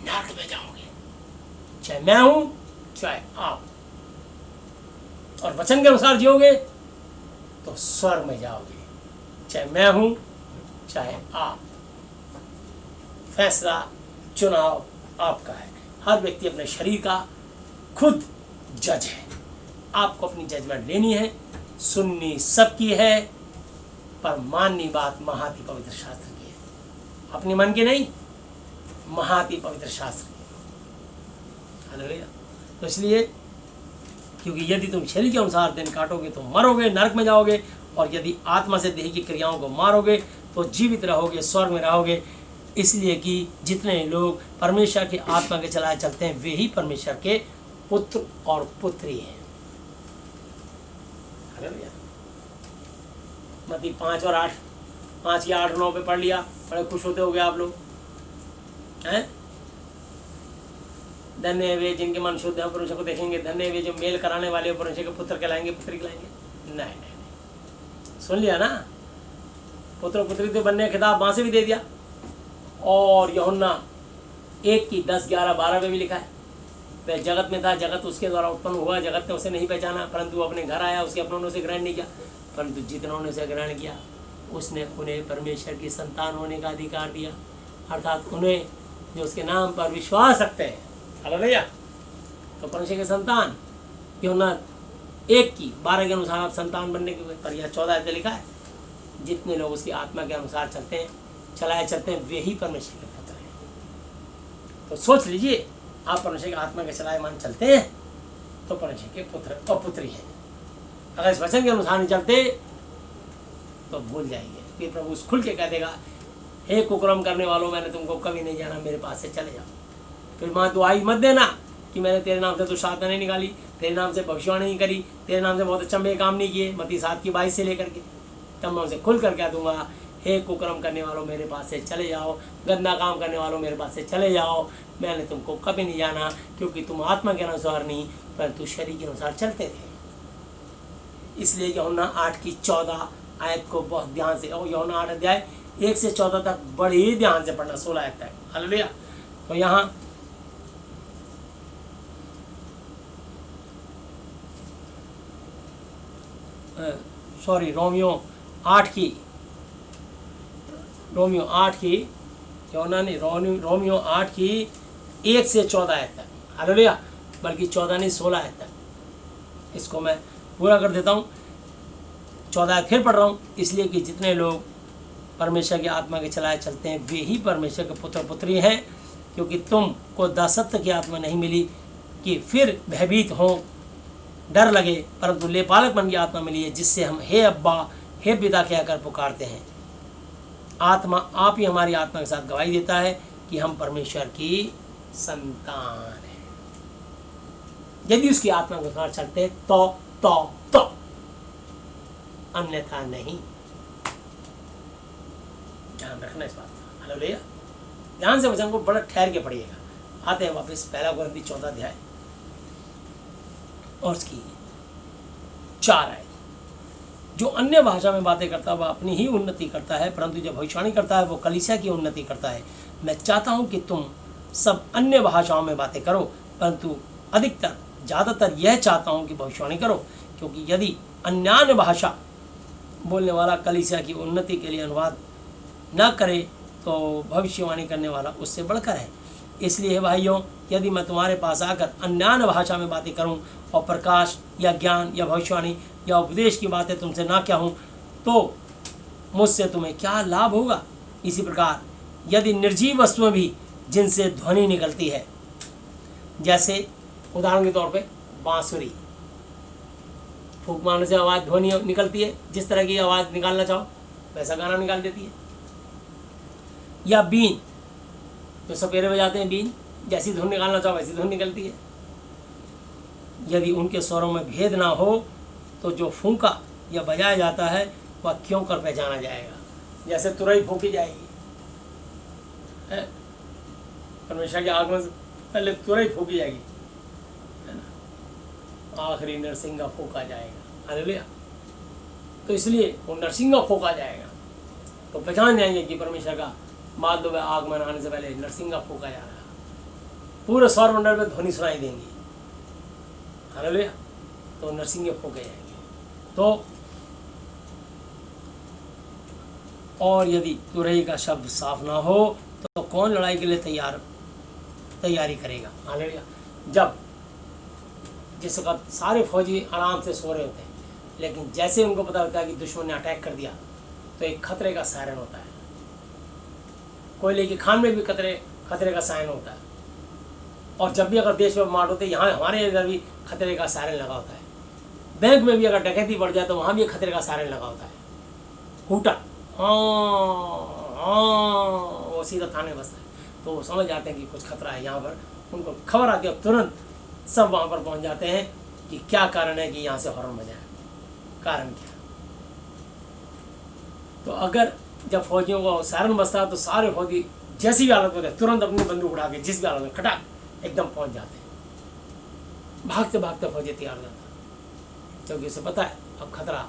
नरक में चाहे मैं हूं चाहे आप, और वचन के अनुसार जियोगे तो स्वर्ग में जाओगे। चाहे मैं हूं चाहे आप, फैसला चुनाव आपका है। हर व्यक्ति अपने शरीर का खुद जज है। आपको अपनी जजमेंट लेनी है, सुननी सबकी है, पर माननी बात महाति पवित्र शास्त्र की है, अपने मन की नहीं, महाति पवित्र शास्त्र की। हालेलुया। तो इसलिए, क्योंकि यदि तुम शरीर के अनुसार दिन काटोगे तो मरोगे, नरक में जाओगे, और यदि आत्मा से देह की क्रियाओं को मारोगे तो जीवित रहोगे, स्वर्ग में रहोगे। इसलिए कि जितने लोग परमेश्वर की आत्मा के चलाए चलते हैं वे ही परमेश्वर के पुत्र और पुत्री हैं। हालेलुया। मत्ती 5 और 8, 5 या 8 9 पे पढ़ लिया, बड़े खुश होते हो गए आप लोग हैं। धन्य वे जिनके मन शुद्ध है, परमेश्वर को देखेंगे। धन्य वे जो मेल कराने वाले परमेश्वर के पुत्र कहलाएंगे, पुत्री कहलाएंगे। नहीं, सुन लिया ना, पुत्र पुत्री तो बनने का खिताब वहां से भी दे दिया। और यूहन्ना 1 की 10 11 12 में भी लिखा है, वह जगत में था, जगत उसके द्वारा उत्पन्न हुआ, जगत ने उसे नहीं पहचाना, परंतु वो अपने घर आया, उसके अपनों ने उसे ग्रहण नहीं किया, परंतु जितनों ने उसे ग्रहण किया उसने उन्हें परमेश्वर की संतान होने का अधिकार दिया, अर्थात उन्हें जो उसके नाम पर विश्वास रखते हैं। हालेलुया। तो परमेश्वर के संतान, यूहन्ना 1 की 12 के अनुसार आप संतान बनने के, पर यह 14 से लिखा है, जितने लोग उसकी आत्मा के अनुसार चलते हैं, चलाए चलते हैं, वे ही परमेश्वर के पुत्र हैं। तो सोच लीजिए, आप परमेश्वर की आत्मा के चलाए मान चलते हैं तो परमेश्वर के पुत्र और पुत्री हैं। अगर इस वचन के अनुसार नहीं चलते तो भूल जाएंगे। फिर प्रभु खुल के कह देगा, हे कुकर्म करने वालों, मैंने तुमको कभी नहीं जाना, मेरे पास से चले जाओ। फिर माँ दुआई मत देना कि मैंने तेरे नाम से तो दुष्ट नहीं निकाली, तेरे नाम से भविष्यवाणी नहीं करी, तेरे नाम से बहुत अचंभे काम नहीं किए, मत्ती 7 की 22 से लेकर के। तब मैं उनसे खुल कर कह दूंगा, हे कुकर्म करने वालों, मेरे पास से चले जाओ, गंदा काम करने वालों, मेरे पास से चले जाओ, मैंने तुमको कभी नहीं जाना, क्योंकि तुम आत्मा के अनुसार नहीं परंतु शरीर के अनुसार चलते थे। इसलिए यूहन्ना 8 की 14 आयत को बहुत ध्यान से, और यूहन्ना 8 अध्याय 1 से 14 तक बड़े ही ध्यान से पढ़ना, 16 आयत तक। हालेलुया। तो यहाँ रोमियो 8 की रोमियो 8 की 1 से 14 आयत तक। हालेलुया। बल्कि 14 नहीं 16 आयत तक। इसको मैं पूरा कर देता हूँ। 14 आयत फिर पढ़ रहा हूँ, इसलिए कि जितने लोग परमेश्वर की आत्मा के चलाए चलते हैं वे ही परमेश्वर के पुत्र पुत्री हैं, क्योंकि तुमको दासत्व की आत्मा नहीं मिली कि फिर भयभीत हो, डर लगे, परंतु लेपालकपन की आत्मा मिली है, जिससे हम हे अब्बा, हे पिता कहकर पुकारते हैं। आत्मा आप ही हमारी आत्मा के साथ गवाही देता है कि हम परमेश्वर की संतान हैं। यदि उसकी आत्मा के अनुसार चलते तो अन्यथा नहीं। ध्यान रखना इस बात का। हालेलुया। ध्यान से वचन को बड़ा ठहर के पढ़िएगा। आते हैं वापस 1 कोरिन्थी 14 अध्याय और उसकी 4 आयत। जो अन्य भाषा में बातें करता है वह अपनी ही उन्नति करता है, परंतु जो भविष्यवाणी करता है वो कलीसिया की उन्नति करता है। मैं चाहता हूँ कि तुम सब अन्य भाषाओं में बातें करो, परंतु ज़्यादातर यह चाहता हूँ कि भविष्यवाणी करो, क्योंकि यदि अन्य भाषा बोलने वाला कलीसिया की उन्नति के लिए अनुवाद न करे तो भविष्यवाणी करने वाला उससे बढ़कर है। इसलिए भाइयों, यदि मैं तुम्हारे पास आकर अन्य भाषा में बातें करूं और प्रकाश या ज्ञान या भविष्यवाणी या उपदेश की बातें तुमसे ना कहूं तो मुझसे तुम्हें क्या लाभ होगा। इसी प्रकार यदि निर्जीव वस्तुएं भी जिनसे ध्वनि निकलती है, जैसे उदाहरण के तौर पे बांसुरी, फूंक मारने से आवाज़ ध्वनि निकलती है, जिस तरह की आवाज़ निकालना चाहो वैसा गाना निकाल देती है, या बीन तो सपेरे बजाते हैं, बीन जैसी धुन निकालना चाहो वैसी धुन निकलती है। यदि उनके स्वरों में भेद ना हो तो जो फूंका या बजाया जाता है वह क्यों कर पहचाना जाएगा। जैसे तुरई फूंकी जाएगी, परमेश्वर के आगमन से पहले तुरई फूंकी जाएगी, है ना, आखिरी नरसिंगा फूंका जाएगा। हालेलुया। तो इसलिए वो नरसिंगा फूंका जाएगा तो पहचान जाएंगे कि परमेश्वर का माधव आगमन आने से पहले नरसिंगा फूंका जा रहा है। पूरे सौरमंडल में ध्वनि सुनाई देंगी। हालेलुया। तो नरसिंगे फूके जाएंगे। तो और यदि तुरही का शब्द साफ ना हो तो कौन लड़ाई के लिए तैयारी करेगा। हालेलुया। जब जिस वक्त सारे फौजी आराम से सो रहे होते हैं, लेकिन जैसे उनको पता होता है कि दुश्मन ने अटैक कर दिया तो एक खतरे का सायरन होता है। कोयले की खान में भी खतरे का सायरन होता है। और जब भी अगर देश में मार होते, यहाँ हमारे इधर भी खतरे का सायरन लगा होता है। बैंक में भी अगर डकैती बढ़ जाए तो वहाँ भी खतरे का सायरन लगा होता है। हूटा वो सीधा थाने बसता है। तो वो समझ जाते हैं कि कुछ खतरा है यहाँ पर। उनको खबर आती है, तुरंत सब वहाँ पर पहुँच जाते हैं कि क्या कारण है कि यहाँ से हॉर्न बजाए, कारण क्या। तो अगर जब फौजियों को सायरन बजता है तो सारे फौजी जैसी भी हालत में होते तुरंत अपनी बंदूक उठा के जिस भी हालत में खटाक एकदम पहुँच जाते हैं। भागते भागते फौजी तैयार हो जाता है, क्योंकि उसे पता है अब खतरा,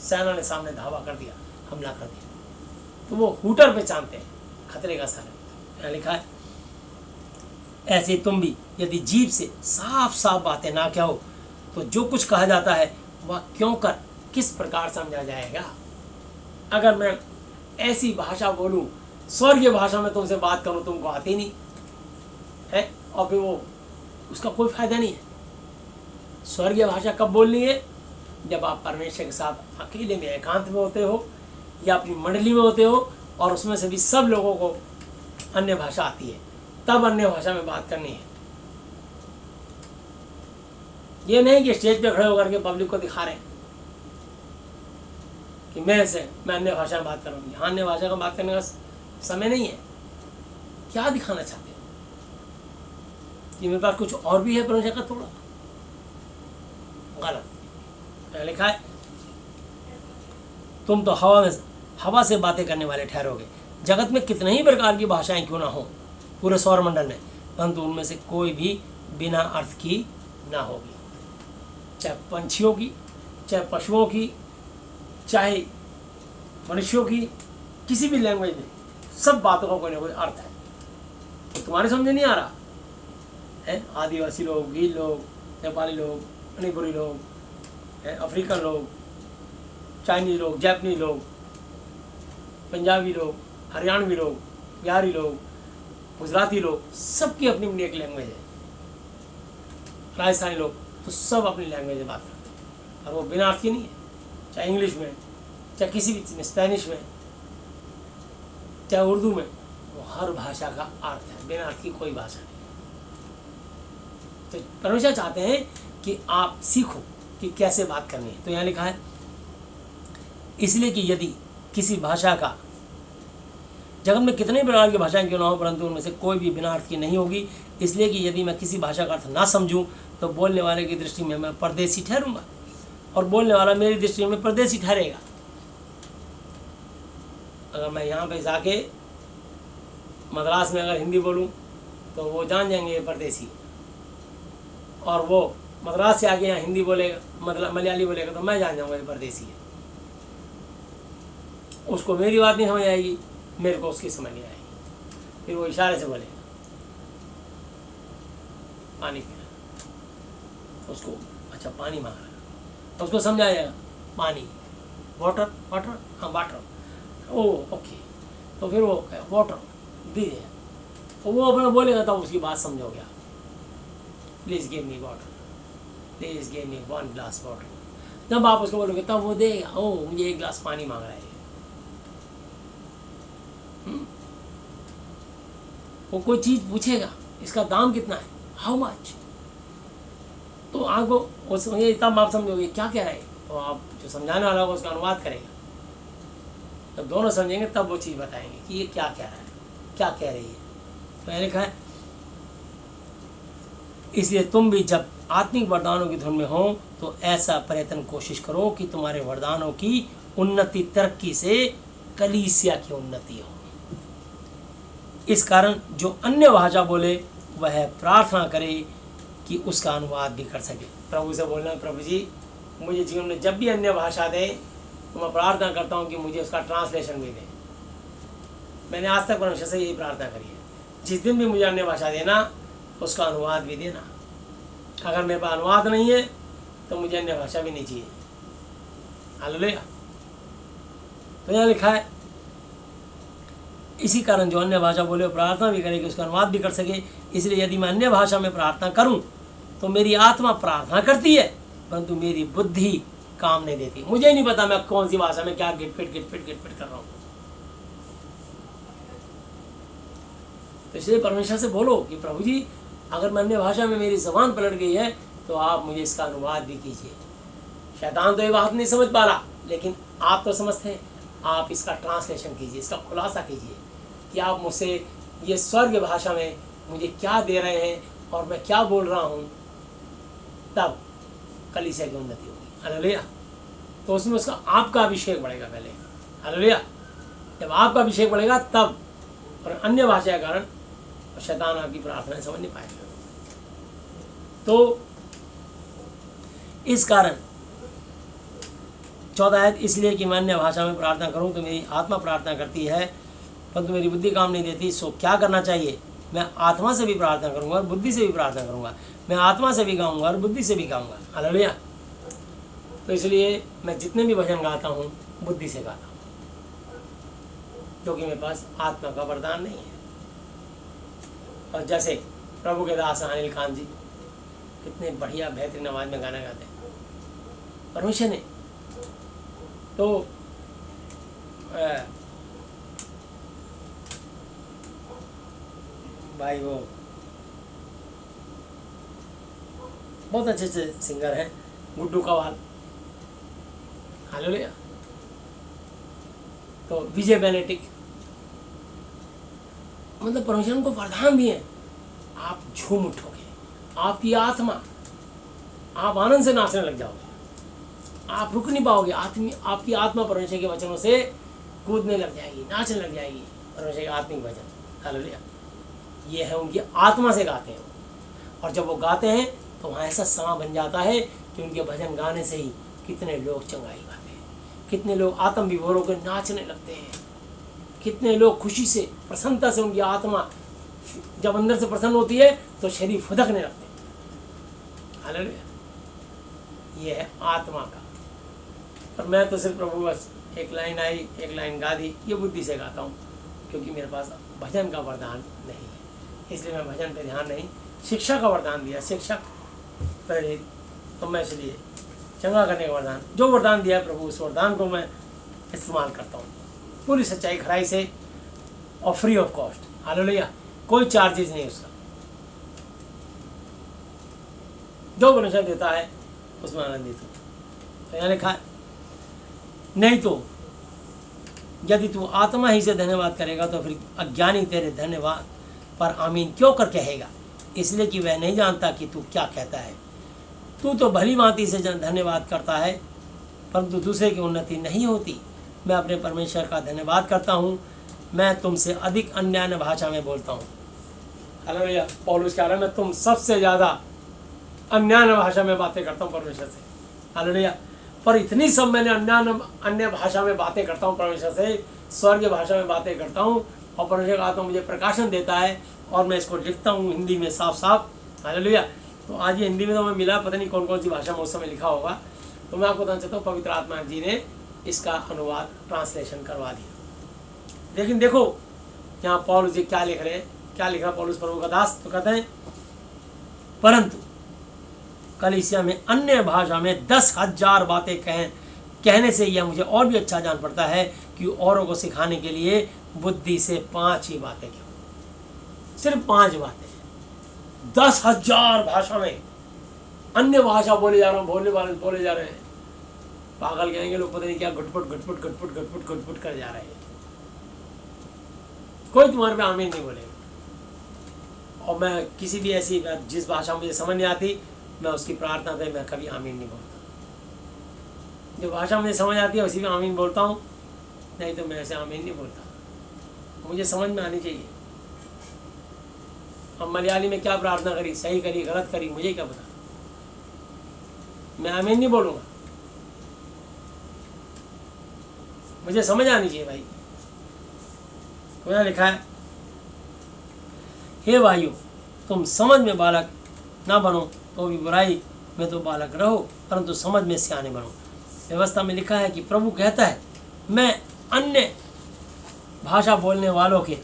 सेना ने सामने धावा कर दिया, हमला कर दिया। तो वो हूटर पहचानते हैं खतरे का सायरन। यहाँ लिखा है, ऐसे तुम भी यदि जीभ से साफ साफ बातें ना कहो तो जो कुछ कहा जाता है वह क्यों कर किस प्रकार समझा जाएगा। अगर मैं ऐसी भाषा बोलूं, स्वर्गीय भाषा में तुमसे बात करूं, तुमको आती नहीं है, और फिर वो उसका कोई फायदा नहीं है। स्वर्गीय भाषा कब बोलनी है? जब आप परमेश्वर के साथ अकेले में एकांत में होते हो या अपनी मंडली में होते हो और उसमें से भी सब लोगों को अन्य भाषा आती है, तब अन्य भाषा में बात करनी है। ये नहीं कि स्टेज पे खड़े होकर के पब्लिक को दिखा रहे हैं कि मैं अन्य भाषा में बात कर रहा हूँ। यहाँ अन्य भाषा में बात करने का समय नहीं है। क्या दिखाना चाहते हैं कि मेरे पास कुछ और भी है परमेश्वर का थोड़ा? गलत। लिखा है, तुम तो हवा से बातें करने वाले ठहरोगे। जगत में कितने ही प्रकार की भाषाएं क्यों ना हो पूरे सौरमंडल में, परंतु उनमें से कोई भी बिना अर्थ की ना होगी। चाहे पंछियों की, चाहे पशुओं की, चाहे मनुष्यों की, किसी भी लैंग्वेज में सब बातों का कोई ना कोई अर्थ है। तो तुम्हारे समझ नहीं आ रहा है? आदिवासी लोग, गील लोग, नेपाली लोग, मणिपुरी लोग, अफ्रीकन लोग, चाइनीज लोग, जापानी लोग, पंजाबी लोग, हरियाणवी लोग, बिहारी लोग, गुजराती लोग, सबकी अपनी अपनी एक लैंग्वेज है। राजस्थानी लोग तो सब अपनी लैंग्वेज में बात करते हैं और वो बिना अर्थ की नहीं है। चाहे इंग्लिश में, चाहे किसी भी चीज़ में, स्पेनिश में, चाहे उर्दू में, वो हर भाषा का अर्थ है, बिना अर्थ की कोई भाषा नहीं है। तो परमेश्वर चाहते हैं कि आप सीखो कि कैसे बात करनी है। तो यहाँ लिखा है, इसलिए कि यदि किसी भाषा का, जगत में कितने प्रकार की भाषाएं क्यों ना हो, परंतु उनमें से कोई भी बिना अर्थ की नहीं होगी। इसलिए कि यदि मैं किसी भाषा का अर्थ ना समझूं तो बोलने वाले की दृष्टि में मैं परदेसी ठहरूंगा और बोलने वाला मेरी दृष्टि में परदेसी ठहरेगा। अगर मैं यहाँ पे जाके मद्रास में अगर हिंदी बोलूँ तो वो जान जाएंगे ये परदेसी, और वो मद्रास से आके यहाँ हिंदी बोलेगा, मलयाली बोलेगा, तो मैं जान जाऊँगा ये परदेसी है। उसको मेरी बात नहीं समझ आएगी, मेरे को उसकी समझ नहीं आएगी। फिर वो इशारे से बोलेगा पानी पीना, तो उसको अच्छा पानी मांग रहा है, तो उसको समझा जाएगा पानी, वाटर, वाटर, हाँ वाटर, ओ ओके, तो फिर वो वाटर दीजिए, तो वो अपना बोलेगा तब उसकी बात समझोगे आप। Please give me water, please give me 1 glass water. जब आप उसको बोलोगे तब वो देगा, ओ मुझे 1 ग्लास पानी मांग रहा है। वो कोई चीज़ पूछेगा, इसका दाम कितना है, हाउ मच, तो आपको वो समझे, तब आप समझोगे क्या कह रहे हैं। तो आप जो समझाने वाला होगा उसका अनुवाद करेगा, जब दोनों समझेंगे तब वो चीज़ बताएंगे कि ये क्या कह रहा है, क्या कह रही है। तो मैंने कहा है, इसलिए तुम भी जब आत्मिक वरदानों की धुन में हो तो ऐसा प्रयत्न कोशिश करो कि तुम्हारे वरदानों की उन्नति, तरक्की से कलीसिया की उन्नति हो। इस कारण जो अन्य भाषा बोले वह प्रार्थना करे कि उसका अनुवाद भी कर सके। प्रभु से बोलना, प्रभु जी मुझे जीवन में जब भी अन्य भाषा दे तो मैं प्रार्थना करता हूँ कि मुझे उसका ट्रांसलेशन भी दे। मैंने आज तक परमेश्वर से यही प्रार्थना करी है, जिस दिन भी मुझे अन्य भाषा देना उसका अनुवाद भी देना। अगर मेरे पास अनुवाद नहीं है तो मुझे अन्य भाषा भी नहीं चाहिए। हालेलुया। तो यहाँ लिखा है, इसी कारण जो अन्य भाषा बोले वो प्रार्थना भी करे कि उसका अनुवाद भी कर सके। इसलिए यदि मैं अन्य भाषा में प्रार्थना करूं तो मेरी आत्मा प्रार्थना करती है, परंतु मेरी बुद्धि काम नहीं देती। मुझे नहीं पता मैं कौन सी भाषा में क्या गिटपिट कर रहा हूं। तो इसलिए परमेश्वर से बोलो कि प्रभु जी, अगर मैं अन्य भाषा में मेरी जबान पलट गई है तो आप मुझे इसका अनुवाद भी कीजिए। शैतान तो ये बात नहीं समझ पा रहा, लेकिन आप तो समझते हैं। आप इसका ट्रांसलेशन कीजिए, इसका खुलासा कीजिए कि आप मुझसे ये स्वर्ग भाषा में मुझे क्या दे रहे हैं और मैं क्या बोल रहा हूँ। तब कलीसिया की उन्नति होगी। हालेलुया। तो उसमें उसका आपका अभिषेक बढ़ेगा पहले। हालेलुया। जब आपका अभिषेक बढ़ेगा तब, और अन्य भाषा के कारण शैतान आपकी प्रार्थनाएं समझ नहीं पाएगा। तो इस कारण 14 आयत, इसलिए कि मैं अन्य भाषा में प्रार्थना करूं तो मेरी आत्मा प्रार्थना करती है परंतु मेरी बुद्धि काम नहीं देती। सो क्या करना चाहिए? मैं आत्मा से भी प्रार्थना करूंगा और बुद्धि से भी प्रार्थना करूंगा। मैं आत्मा से भी गाऊंगा और बुद्धि से भी गाऊंगा। हालेलुया। तो इसलिए मैं जितने भी भजन गाता हूँ बुद्धि से गाता हूँ, क्योंकि मेरे पास आत्मा का वरदान नहीं है। और जैसे प्रभु के दास अनिल खान जी कितने बढ़िया बेहतरीन आवाज़ में गाना गाते हैं परमेश्वर ने, तो भाई वो बहुत अच्छे अच्छे सिंगर हैं, गुड्डू कवाल। हालेलुया। तो विजय बेनेटिक, मतलब परमेश्वर को वरदान भी है। आप झूम उठोगे, आपकी आत्मा, आप आनंद से नाचने लग जाओगे, आप रुक नहीं पाओगे। आपकी आत्मा परमेश्वर के वचनों से कूदने लग जाएगी, नाचने लग जाएगी। परमेश्वर के आत्मिक वचन, हालेलुया, ये है उनकी आत्मा से गाते हैं। और जब वो गाते हैं तो वहाँ ऐसा समा बन जाता है कि उनके भजन गाने से ही कितने लोग चंगाई पाते हैं, कितने लोग आत्म विभोर होकर नाचने लगते हैं, कितने लोग खुशी से, प्रसन्नता से, उनकी आत्मा जब अंदर से प्रसन्न होती है तो शरीर फुदकने लगते हैं। हालेलुया। ये है आत्मा का। और मैं तो सिर्फ प्रभु बस एक लाइन आई, एक लाइन गा दी, ये बुद्धि से गाता हूँ, क्योंकि मेरे पास भजन का वरदान नहीं है, इसलिए मैं भजन पे ध्यान नहीं। शिक्षा का वरदान दिया, शिक्षक पहले, तो मैं इसलिए चंगा करने का वरदान, जो वरदान दिया है प्रभु, उस वरदान को मैं इस्तेमाल करता हूँ पूरी सच्चाई खराई से और फ्री ऑफ कॉस्ट। हालेलुया। कोई चार्जेस नहीं उसका, जो परमेश्वर देता है उसमें आनंदित हो। तो यहाँ लिखा है, नहीं तो यदि तू आत्मा ही से धन्यवाद करेगा तो फिर अज्ञानी तेरे धन्यवाद पर आमीन क्यों कर कहेगा, इसलिए कि वह नहीं जानता कि तू क्या कहता है। तू तो भली भांति से धन्यवाद करता है परंतु दूसरे की उन्नति नहीं होती। मैं अपने परमेश्वर का धन्यवाद करता हूँ, मैं तुमसे अधिक अन्य भाषा में बोलता हूँ। हालेलुया। पौलुस कह रहा है, मैं तुम सबसे ज़्यादा अन्य भाषा में बातें करता हूँ परमेश्वर से। हालेलुया। पर इतनी सब मैंने अन्य भाषा में बातें करता हूँ परमेश्वर से, स्वर्गीय भाषा में बातें करता हूँ, और परमेश्वर का आत्मा मुझे प्रकाशन देता है और मैं इसको लिखता हूँ हिंदी में साफ साफ। हालेलुया। तो आज ये हिंदी में तो मैं मिला, पता नहीं कौन कौन सी भाषा में उस समय लिखा होगा। तो मैं आपको बताना चाहता हूँ, पवित्र आत्मा जी ने इसका अनुवाद, ट्रांसलेशन करवा दिया। लेकिन देखो यहाँ पौलुस जी क्या लिख रहे हैं, क्या लिख रहा पौलुस प्रभु का दास। तो कहते हैं, परंतु कलीसिया में अन्य भाषा में 10,000 बातें कहने से यह मुझे और भी अच्छा जान पड़ता है कि औरों को सिखाने के लिए बुद्धि से 5 ही बातें क्यों, सिर्फ 5 बातें। 10,000 भाषा में अन्य भाषा बोले जा रहा हूँ, बोले जा रहे हैं। पागल कहेंगे लोग, पता नहीं क्या घटपट कर जा रहे हैं। कोई तुम्हारे पे आमीन नहीं बोलेगा। और मैं किसी भी ऐसी, जिस भाषा मुझे समझ नहीं आती, मैं उसकी प्रार्थना पे मैं कभी आमीन नहीं बोलता। जो भाषा मुझे समझ आती है उसी में आमीन बोलता हूँ, नहीं तो मैं ऐसे आमीन नहीं बोलता। मुझे समझ में आनी चाहिए। अब मलयाली में क्या प्रार्थना करी, सही करी गलत करी, मुझे क्या पता, मैं आमीन नहीं बोलूँगा। मुझे समझ आनी चाहिए भाई। तो यहाँ लिखा है, हे भाइयों, तुम समझ में बालक ना बनो तो भी बुराई में तो बालक रहो, परंतु समझ में सियाने बनो। व्यवस्था में लिखा है कि प्रभु कहता है, मैं अन्य भाषा बोलने वालों के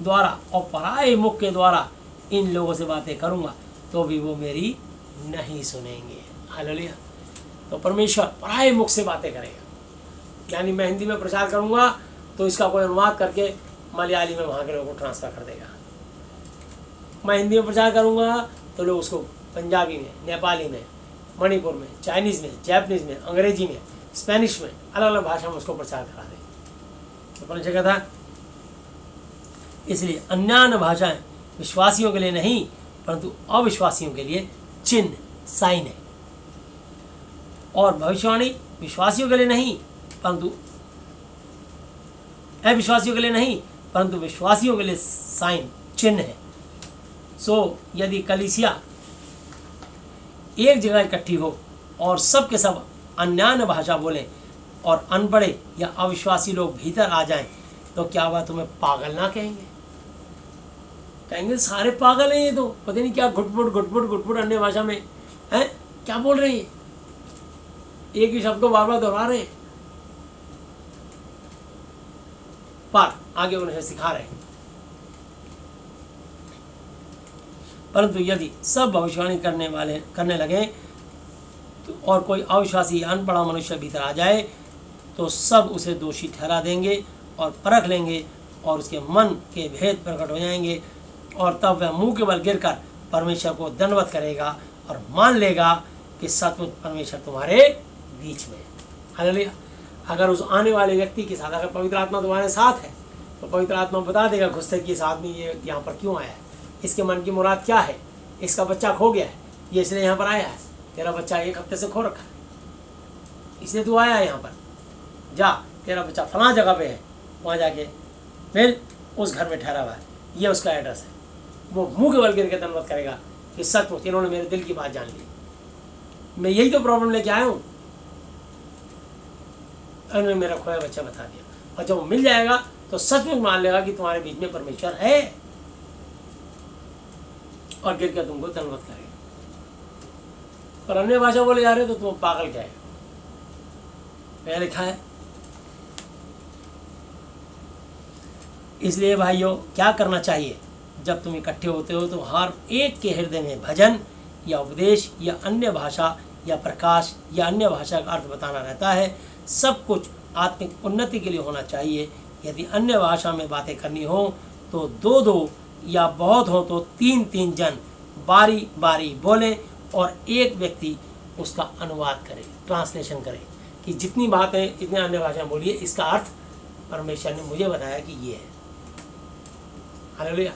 द्वारा और पराये मुख के द्वारा इन लोगों से बातें करूँगा तो भी वो मेरी नहीं सुनेंगे। हालेलुया। तो परमेश्वर पराये मुख से बातें करेगा, यानी मैं हिंदी में प्रचार करूँगा तो इसका कोई अनुवाद करके मलयाली में वहाँ के लोगों को ट्रांसफ़र कर देगा। मैं हिंदी में प्रचार करूँगा तो लोग उसको पंजाबी में, नेपाली में, मणिपुर में, चाइनीज़ में, जापानीज़ में, अंग्रेजी में, स्पेनिश में, अलग अलग भाषा में उसको प्रचार करा देंगे। तो परमेश्वर कहता है, इसलिए अन्य भाषाएं विश्वासियों के लिए नहीं परंतु अविश्वासियों के लिए चिन्ह, साइन है। और भविष्यवाणी विश्वासियों के लिए नहीं परंतु अविश्वासियों के लिए नहीं परंतु विश्वासियों के लिए साइन, चिन्ह है। सो यदि कलीसिया एक जगह इकट्ठी हो और सब के सब अन्य भाषा बोले और अनपढ़े या अविश्वासी लोग भीतर आ जाएं तो क्या हुआ, तुम्हें पागल ना कहेंगे? कहेंगे सारे पागल हैं, ये तो पता नहीं क्या घुटपुट अन्य भाषा में हैं, क्या बोल रहे हैं, एक ही शब्द को बार बार दोहरा रहे हैं। पर आगे उन्हें सिखा रहे हैं। परंतु यदि सब भविष्यवाणी करने लगे तो और कोई अविश्वासी या अनपढ़ा मनुष्य भीतर आ जाए तो सब उसे दोषी ठहरा देंगे और परख लेंगे और उसके मन के भेद प्रकट हो जाएंगे और तब वह मुंह के बल गिरकर परमेश्वर को दंडवत करेगा और मान लेगा कि सचमुच परमेश्वर तुम्हारे बीच में है। हालेलुया। अगर उस आने वाले व्यक्ति के साथ अगर पवित्र आत्मा तुम्हारे साथ है तो पवित्र आत्मा बता देगा घुसते कि इस आदमी ये यहाँ पर क्यों आया है, इसके मन की मुराद क्या है, इसका बच्चा खो गया है, ये इसलिए यहाँ पर आया है, तेरा बच्चा 1 हफ्ते से खो रखा है, इसलिए तू आया है यहाँ पर, जा तेरा बच्चा फलां जगह पे है, वहाँ जाके फिर उस घर में ठहरा हुआ है, ये उसका एड्रेस है। वो मुंह के बल गिर के दंडवत करेगा कि सचमुच इन्होंने मेरे दिल की बात जान ली, मैं यही तो प्रॉब्लम लेके आया हूँ, उन्होंने मेरा खोया बच्चा बता दिया। और जब वो मिल जाएगा तो सचमुच मान लेगा कि तुम्हारे बीच में परमेश्वर है और गिर के तुमको दंडवत करेगा। पर अन्य भाषा बोले जा रहे तो तुम पागल क्या है, क्या लिखा है। इसलिए भाइयों क्या करना चाहिए, जब तुम इकट्ठे होते हो तो हर एक के हृदय में भजन या उपदेश या अन्य भाषा या प्रकाश या अन्य भाषा का अर्थ बताना रहता है। सब कुछ आत्मिक उन्नति के लिए होना चाहिए। यदि अन्य भाषा में बातें करनी हो तो 2-2 या बहुत हो तो 3-3 जन बारी बारी बोलें और एक व्यक्ति उसका अनुवाद करे, ट्रांसलेशन करे कि जितनी बातें जितने अन्य भाषा बोलिए इसका अर्थ परमेश्वर ने मुझे बताया कि ये है। हालेलुया।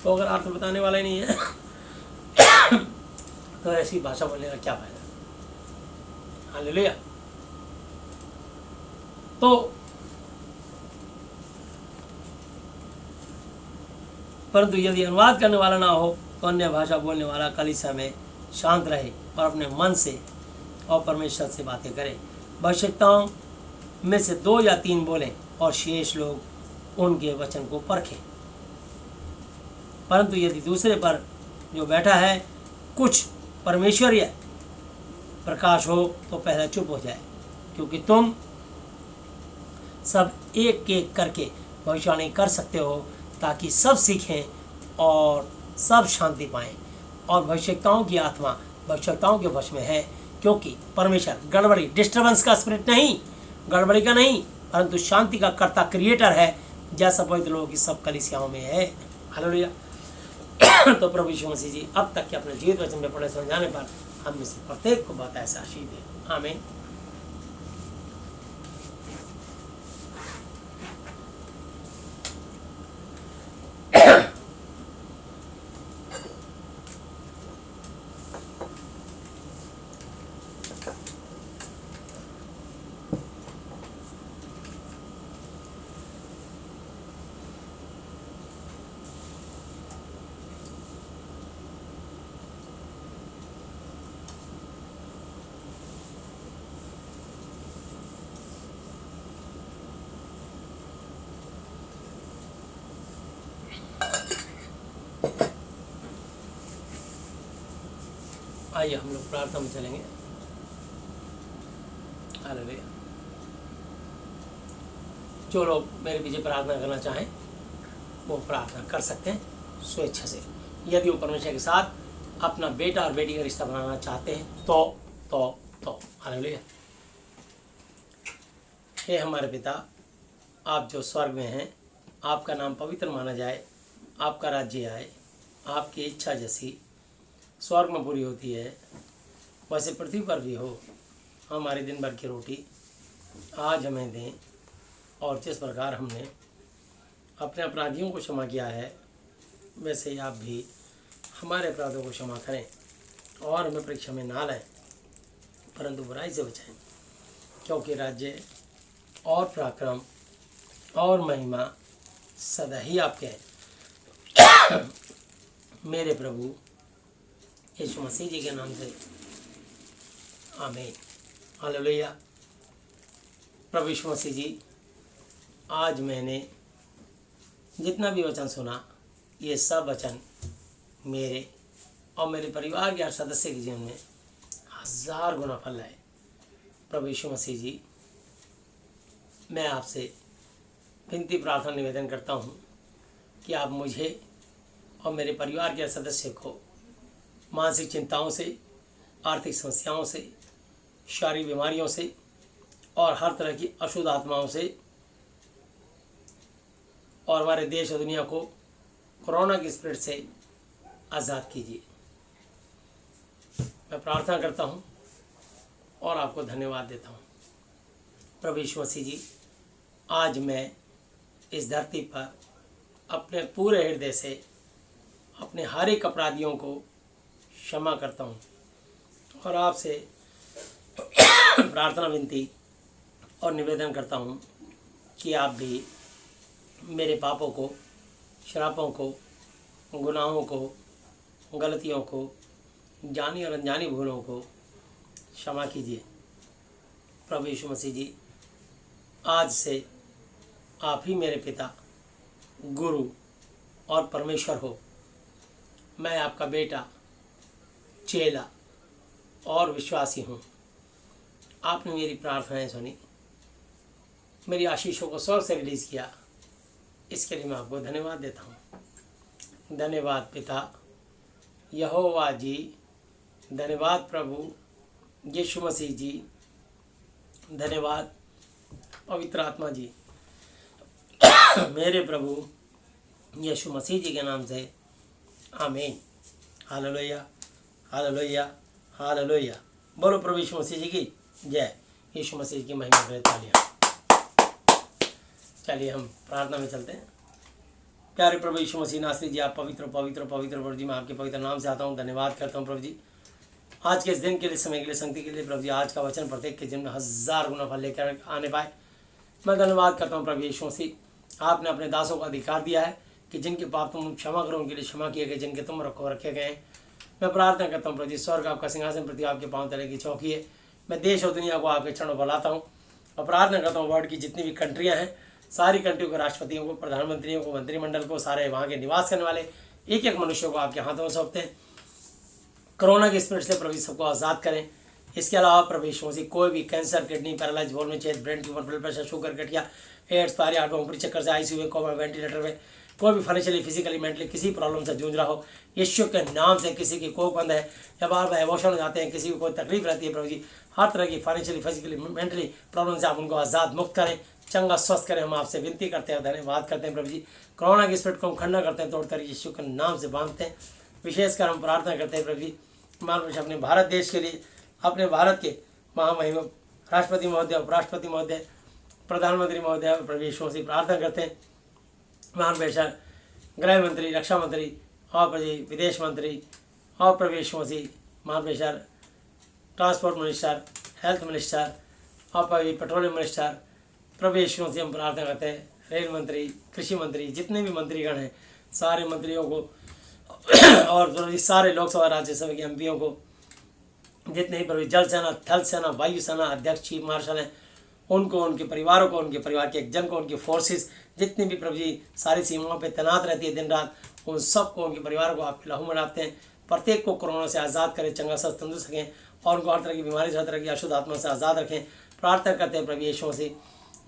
तो अगर अर्थ बताने वाला ही नहीं है तो ऐसी भाषा बोलने का क्या फायदा। हालेलुया। तो परंतु यदि अनुवाद करने वाला ना हो तो अन्य भाषा बोलने वाला कलीसिया में शांत रहे और अपने मन से और परमेश्वर से बातें करे। भविष्यताओं में से 2 या 3 बोलें और शेष लोग उनके वचन को परखें। परंतु यदि दूसरे पर जो बैठा है कुछ परमेश्वरीय प्रकाश हो तो पहले चुप हो जाए, क्योंकि तुम सब एक एक करके भविष्यवाणी कर सकते हो ताकि सब सीखें और सब शांति पाएं। और भविष्यताओं की आत्मा भविष्यताओं के वश में है, क्योंकि परमेश्वर गड़बड़ी, डिस्टर्बेंस का स्पिरिट नहीं, गड़बड़ी का नहीं, परंतु शांति का कर्ता, क्रिएटर है, जैसा पवित्र लोगों की सब कलीसियाओं में है। हालेलुया। तो प्रभु यीशु मसीह जी अब तक के अपने जीवित वचन में पढ़े समझाने पर हम में से प्रत्येक को बहुत ऐसा आशीष दे। आमीन। आइए हम लोग प्रार्थना में चलेंगे। हालेलुया। जो लोग मेरे पीछे प्रार्थना करना चाहें वो प्रार्थना कर सकते हैं स्वेच्छा से। यदि वो परमेश्वर के साथ अपना बेटा और बेटी का रिश्ता बनाना चाहते हैं तो हालेलुया। हे हमारे पिता, आप जो स्वर्ग में हैं, आपका नाम पवित्र माना जाए, आपका राज्य आए, आपकी इच्छा जैसी स्वर्ग में पूरी होती है वैसे पृथ्वी पर भी हो। हमारी दिन भर की रोटी आज हमें दें, और जिस प्रकार हमने अपने अपराधियों को क्षमा किया है वैसे ही आप भी हमारे अपराधों को क्षमा करें, और हमें परीक्षा में ना लाएं परंतु बुराई से बचाएं, क्योंकि राज्य और पराक्रम और महिमा सदा ही आपके हैं। मेरे प्रभु यीशु मसीह जी के नाम से आमीन। हालेलुया। प्रभु यीशु मसीह जी, आज मैंने जितना भी वचन सुना ये सब वचन मेरे और मेरे परिवार के हर सदस्य के जीवन में 1000 गुना फल लाए। प्रभु यीशु मसीह जी, मैं आपसे विनती प्रार्थना निवेदन करता हूँ कि आप मुझे और मेरे परिवार के हर सदस्य को मानसिक चिंताओं से, आर्थिक समस्याओं से, शारीरिक बीमारियों से और हर तरह की अशुद्ध आत्माओं से, और हमारे देश और दुनिया को कोरोना की स्पिरिट से आज़ाद कीजिए। मैं प्रार्थना करता हूँ और आपको धन्यवाद देता हूँ। प्रभु यीशु मसीह जी, आज मैं इस धरती पर अपने पूरे हृदय से अपने हर एक अपराधियों को क्षमा करता हूँ और आपसे प्रार्थना विनती और निवेदन करता हूँ कि आप भी मेरे पापों को, श्रापों को, गुनाहों को, गलतियों को, जानी और अनजानी भूलों को क्षमा कीजिए। प्रभु यीशु मसीह जी, आज से आप ही मेरे पिता, गुरु और परमेश्वर हो। मैं आपका बेटा, चेला और विश्वासी हूँ। आपने मेरी प्रार्थनाएं सुनी, मेरी आशीषों को स्वर्ग से रिलीज़ किया, इसके लिए मैं आपको धन्यवाद देता हूँ। धन्यवाद पिता यहोवा जी, धन्यवाद प्रभु यीशु मसीह जी, धन्यवाद पवित्र आत्मा जी। मेरे प्रभु यीशु मसीह जी के नाम से आमीन। Hallelujah, hallelujah, hallelujah. बोलो प्रभु यीशु मसीह जी की जय। यीशु मसीह की महिमा करे तालियां। चलिए हम प्रार्थना में चलते हैं। प्यारे प्रभु यीशु मसीह नासरी जी, आप पवित्र पवित्र पवित्र प्रभु जी, मैं आपके पवित्र नाम से आता हूँ, धन्यवाद करता हूँ प्रभु जी आज के इस दिन के लिए, समय के लिए, संगति के लिए। प्रभु जी, आज का वचन प्रत्येक के जीवन में 1000 गुना फल लेकर आने पाए। मैं धन्यवाद करता हूँ प्रभु यीशु मसीह, आपने अपने दासों को अधिकार दिया है कि जिनके पाप तुम क्षमा करो उनके लिए क्षमा किए गए, जिनके तुम रखे गए हैं। मैं प्रार्थना करता हूँ प्रभु जी, स्वर्ग आपका सिंहासन, पृथ्वी आपके पांव तले की चौकी है। मैं देश और दुनिया को आपके चरणों पर लाता हूँ और प्रार्थना करता हूँ वर्ल्ड की जितनी भी कंट्रियाँ हैं, सारी कंट्रियों के राष्ट्रपतियों को, प्रधानमंत्रियों को, मंत्रिमंडल को, सारे वहाँ के निवास करने वाले एक एक मनुष्यों को आपके हाथों में सौंपते हैं। कोरोना के स्पिरिट से प्रभु सबको आज़ाद करें। इसके अलावा प्रभु यीशु मसीह कोई भी कैंसर, किडनी, पैरालाइज, बोल में छेद, brain tumour, blood pressure, sugar, गठिया, एड्स, पायरिया, ऊपरी चक्कर से, आईसीयू में, कोमा, वेंटिलेटर में, कोई भी फाइनेंशियली, फिजिकली, मेंटली किसी प्रॉब्लम से जूझ रहा हो, यीशु के नाम से किसी की कोख बंद है या बार बार इमोशन हो जाते हैं, किसी को कोई तकलीफ रहती है, प्रभु जी हर तरह की फाइनेंशियली, फिजिकली, मेंटली प्रॉब्लम से आप उनको आज़ाद मुक्त करें, चंगा स्वस्थ करें। हम आपसे विनती करते हैं, धन्यवाद करते हैं प्रभु जी। कोरोना की स्पिरिट को हम खंडा करते हैं, तोड़कर यीशु के नाम से बांधते हैं। विशेषकर हम प्रार्थना करते हैं प्रभु जी महापुरुष अपने भारत देश के लिए, अपने भारत के महामहिम राष्ट्रपति महोदय, उपराष्ट्रपति महोदय, प्रधानमंत्री महोदय, प्रभु यीशु से प्रार्थना करते हैं। महान बेशर गृह मंत्री, रक्षा मंत्री और प्रभु विदेश मंत्री और प्रभु यीशु मसीह, महान बेशर ट्रांसपोर्ट मिनिस्टर, हेल्थ मिनिस्टर और प्रभु पेट्रोलियम मिनिस्टर, प्रभु यीशु से हम प्रार्थना करते हैं। रेल मंत्री, कृषि मंत्री, जितने भी मंत्रीगण हैं सारे मंत्रियों को और सारे लोकसभा राज्यसभा के एमपीओं को, जितने ही प्रभु जल सेना, थल सेना, वायु सेना अध्यक्ष, चीफ मार्शल हैं, उनको, उनके परिवारों को, उनके परिवार के एक जन को, उनकी फोर्सेस जितनी भी प्रभु जी सारी सीमाओं पे तैनात रहती है दिन रात, उन सबको, उनके परिवार को आपके लहू में डालते हैं। प्रत्येक को कोरोना से आज़ाद करें, चंगा स्वस्थ तंदुरुस्त रखें और उनको हर तरह की बीमारी से, हर तरह की अशुद्ध आत्मा से आज़ाद रखें। प्रार्थना करते हैं प्रभु यीशु से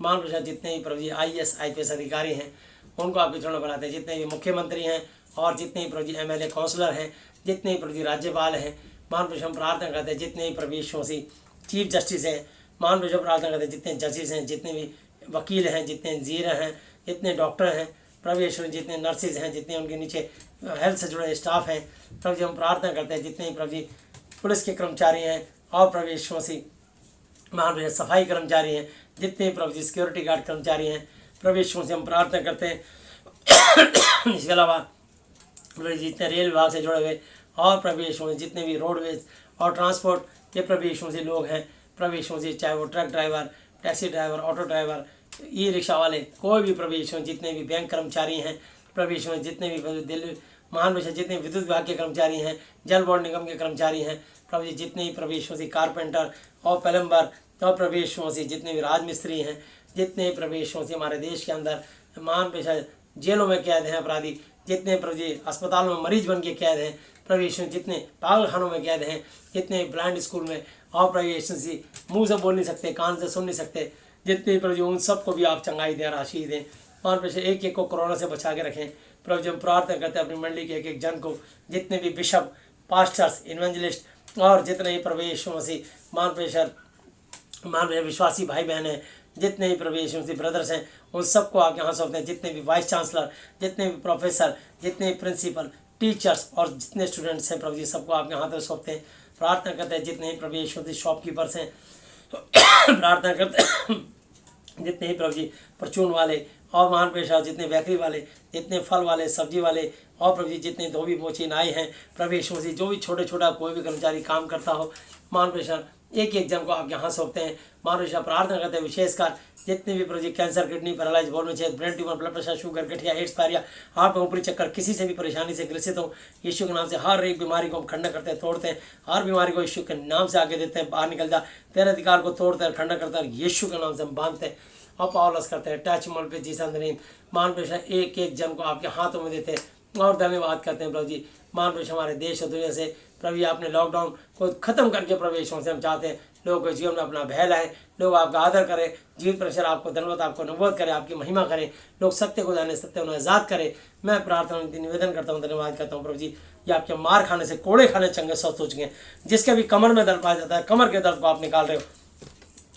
मान प्रसाद जितने भी प्रभु जी IAS IPS अधिकारी हैं उनको आपके चरणों में बनाते हैं, जितने भी मुख्यमंत्री हैं और जितने भी प्रभु जी MLA काउंसलर हैं, जितने भी प्रभु जी राज्यपाल हैं, मान प्रभु हम प्रार्थना करते हैं जितने भी प्रभु यीशु मसीह चीफ जस्टिस हैं, मान प्रभु प्रार्थना करते हैं जितने जजेस हैं, जितने भी वकील हैं, जितने इंजीनियर हैं, जितने डॉक्टर हैं प्रभु यीशु, जितने नर्सेज हैं, जितने उनके नीचे हेल्थ से जुड़े स्टाफ हैं प्रभु जी, हम प्रार्थना करते हैं जितने भी प्रभु जी पुलिस के कर्मचारी हैं और प्रभु यीशु मसीह मान प्रभु सफाई कर्मचारी हैं, जितने प्रभु जी सिक्योरिटी गार्ड कर्मचारी हैं प्रभु यीशु से हम प्रार्थना करते हैं। इसके अलावा प्रभु जी जितने रेल विभाग से जुड़े हुए और प्रभु यीशु से जितने भी रोडवेज और ट्रांसपोर्ट के प्रभु यीशु से लोग हैं प्रभु यीशु से, चाहे वो truck driver, taxi driver, auto driver, e rickshaw वाले, कोई भी प्रभु यीशु, जितने भी बैंक कर्मचारी हैं प्रभु यीशु, जितने भी दिल्ली महान विषय, जितने विद्युत विभाग के कर्मचारी हैं, जल बोर्ड निगम के कर्मचारी हैं प्रभु जी, जितने भी प्रभु यीशु से कारपेंटर और प्लम्बर और प्रभु यीशु से जितने भी राजमिस्त्री हैं, जितने प्रभु यीशु से हमारे देश के अंदर महान पेशा जेलों में कैद हैं अपराधी, जितने प्रभु जी अस्पतालों में मरीज बन के कैद हैं प्रभु यीशु, जितने पागलखानों में कैद हैं, जितने ब्लाइंड स्कूल में और प्रभु यीशु से मुँह से बोल नहीं सकते, कान से सुन नहीं सकते, जितने प्रभु जी उन सबको भी आप चंगाई दें, राशि दें और पेशा एक एक को कोरोना से बचा के रखें प्रभु जी। हम प्रार्थना करते हैं अपनी मंडली के एक एक जन को, जितने भी बिशप, पास्टर्स, इवेंजलिस्ट और जितने ही प्रभु यीशु मसीह मान विश्वासी भाई बहन हैं, जितने भी प्रभु यीशु मसीह ब्रदर्स हैं, उन सबको आप यहाँ सौंपते हैं, जितने भी वाइस चांसलर, जितने भी प्रोफेसर, जितने भी प्रिंसिपल, टीचर्स और जितने स्टूडेंट्स हैं प्रभु जी सबको आप यहाँ तक सौंपते हैं। प्रार्थना करते हैं जितने ही प्रभु यीशु मसीह शॉपकीपर्स हैं प्रार्थना करते हैं जितने ही प्रभु जी परचून वाले और महान पेशा, जितने बेकरी वाले, जितने फल वाले, सब्जी वाले और प्रभु जी जितने धोबी मोची नाई हैं प्रभु यीशु मसीह, जो भी छोटे छोटा कोई भी कर्मचारी काम करता हो महान पेशा, एक एक जन को आप यहाँ सौंपते हैं महान पेशा। प्रार्थना करते हैं विशेषकर जितने भी प्रभु जी कैंसर, किडनी पैरालाइज, बोल में छेद, brain tumour, blood pressure, sugar, गठिया, एड्स, पायरिया, हार्ट में ऊपरी चक्कर, किसी से भी परेशानी से ग्रसित हो यीशु के नाम से हर एक बीमारी को हम खंडन करते हैं, तोड़ते हैं, हर बीमारी को यीशु के नाम से आगे देते हैं, बाहर निकल जा, तेरे अधिकार को तोड़ते हैं, खंडन करते हैं, यीशु के नाम से हम बांधते हैं और पावरलेस करते हैं। टच मल पे जीसस नेम मान पेशा एक एक जन को आपके हाथों में देते हैं और धन्यवाद करते हैं प्रभु जी। मान पेशा हमारे देश और दुनिया से प्रभु जी आपने लॉकडाउन को खत्म करके प्रभु यीशु से हम चाहते हैं लोगों के जीवन में अपना भय लाएं, लोग आपका आदर करें, जीवित परमेश्वर आपको धन्यवाद, आपको नबूवत करें, आपकी महिमा करें, लोग सत्य को जाने, सत्य उन्हें आज़ाद करें। मैं प्रार्थना निवेदन करता हूँ, धन्यवाद करता हूँ प्रभु जी, ये आपके मार खाने से, कोड़े खाने चंगे स्वस्थ हो चुके हैं, जिसके भी कमर में दर्द पाया जाता है, कमर के दर्द को आप निकाल रहे हो।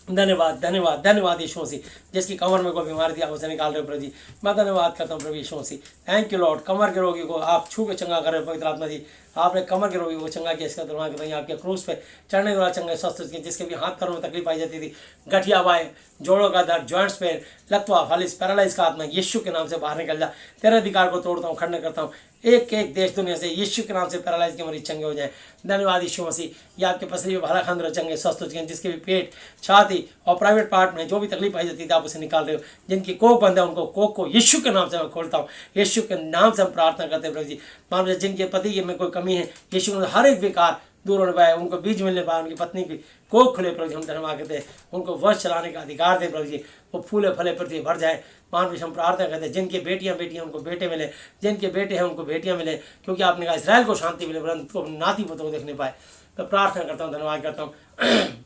धन्यवाद धन्यवाद धन्यवाद यीशु मसीह, जिसकी कमर में कोई बीमारी थी आप उसे निकाल रहे हो प्रभु जी। मैं धन्यवाद करता हूँ प्रभु यीशु मसीह, थैंक यू लॉर्ड। कमर के रोगी को आप छू के चंगा कर रहे हो पवित्र आत्मा जी, आपने कमर के रोगी को चंगा किया, इसका धन्यवाद करता हूँ। आपके क्रूस पे चढ़ने वाला चंगे स्वस्थ किए, जिसके भी हाथ पैरों में तकलीफ आई जाती थी, गठिया बाएं, जोड़ों का दर्द, जॉइंट्स पेन, लकवा, फालिस, पैरालाइज का आत्मा यीशु के नाम से बाहर निकल जा, तेरे अधिकार को तोड़ता हूँ, खंडन करता हूँ, एक एक देश दुनिया से यीशु के नाम से पैरालाइज के मरीज चंगे हो जाए। धन्यवाद यीशु मसीह, ये आपके पसली में भला खान चंगे स्वस्थ हो चुके हैं, जिसके भी पेट, छाती और प्राइवेट पार्ट में जो भी तकलीफ आई जाती थी आप उसे निकाल रहे हो, जिनकी कोख बंद है उनको कोख को यीशु के नाम से मैं खोलता हूँ, यीशु के नाम से हम प्रार्थना करते हैं प्रभु जी। मान लीजिए जिनके पति में कोई कमी है यीशु में हर एक विकार दूर होने पाए, उनको बीज मिलने पाए, उनकी पत्नी की कोख खुले प्रभु जी, हम धन्यवाद करते हैं, उनको वश चलाने का अधिकार दे प्रभु जी, वो फूले फले पृथ्वी भर जाए। मान हम प्रार्थना करते हैं जिनके बेटियां उनको बेटे मिले, जिनके बेटे हैं उनको बेटियां मिले, क्योंकि आपने कहा इसराइल को शांति मिले परंतु नाती पुतों को देखने पाए। तो प्रार्थना करता हूँ, धन्यवाद करता हूँ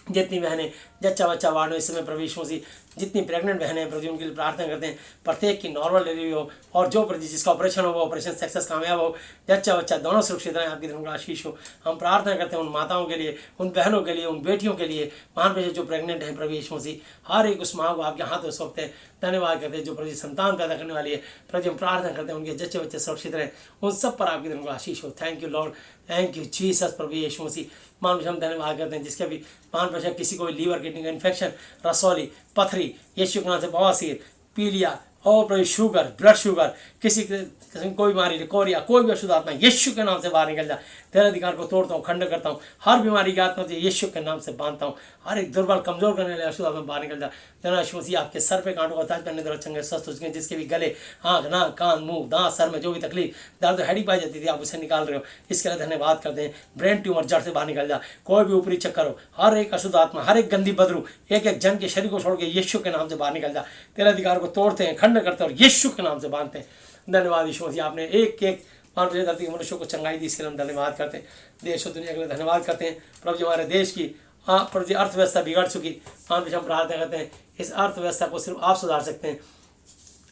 जितनी बहनें जच्चा बच्चा वार्ड में इस समय प्रभु यीशु मसीह, जितनी प्रेग्नेंट बहनें प्रभु उनके लिए प्रार्थना करते हैं, प्रत्येक की नॉर्मल डिलीवरी हो और जो प्रभु जिसका ऑपरेशन हो वो ऑपरेशन सक्सेस कामयाब हो, जच्चा बच्चा दोनों सुरक्षित रहें, आपकी धन्यवाद आशीष हो। हम प्रार्थना करते हैं उन माताओं के लिए, उन बहनों के लिए, उन बेटियों के लिए, महान प्रभु जो प्रेग्नेंट हैं प्रभु यीशु मसीह, हर एक उस माँ को आपके हाथ में सौंपते हैं। धन्यवाद करते हैं जो प्रभु संतान पैदा करने वाली है प्रभु, हम प्रार्थना करते हैं उनके जच्चे बच्चे सुरक्षित रहें, उन सब पर आपकी धन्यवाद आशीष हो। Thank you Lord, thank you Jesus प्रभु यीशु मसीह। मान हम धन्यवाद करते हैं जिसके भी मान प्रभु किसी को लीवर किडनी का इन्फेक्शन, रसौली, पथरी, यीशु के नाम से बवासीर, पीलिया और प्रभु शुगर, ब्लड शुगर, किसी कोई बीमारी, कोरिया, कोई भी अशुद्ध आत्मा यीशु के नाम से बाहर निकल जा, तेरे अधिकार को तोड़ता हूँ, खंड करता हूँ, हर बीमारी की आत्मा से यीशु के नाम से बांधता हूँ, हर एक दुर्बल कमजोर करने वाले अशुद्ध आत्मा बाहर निकल जा। तेरा यीशु मसीह आपके सर पे कांटों का ताज पहनने द्वारा चंगे स्वस्थ हो चुके हैं, जिसके भी गले, आँख, नाक, कान, मुंह, दांत, सर में जो भी तकलीफ, दर्द, हैडी पाई जाती थी आप उसे निकाल रहे हो, इसके लिए धन्यवाद करते हैं। ब्रेन ट्यूमर जड़ से बाहर निकल जा, कोई भी ऊपरी चक्कर हो, हर एक अशुद्ध आत्मा, हर एक गंदी बदरू एक एक जन के शरीर को छोड़ के यीशु के नाम से बाहर निकल जा, तेरे अधिकार को तोड़ते हैं, खंड करते हैं और यीशु के नाम से बांधते हैं। धन्यवाद यीशु मसीह, आपने एक एक प्रभु जी धरती के मनुष्यों को चंगाई दी, इसके लिए हम धन्यवाद करते हैं। देश और दुनिया के लिए धन्यवाद करते हैं। प्रभु जी हमारे देश की प्रभु जी अर्थव्यवस्था बिगड़ चुकी, प्रभु जी हम प्रार्थना करते हैं इस अर्थव्यवस्था को सिर्फ आप सुधार सकते हैं।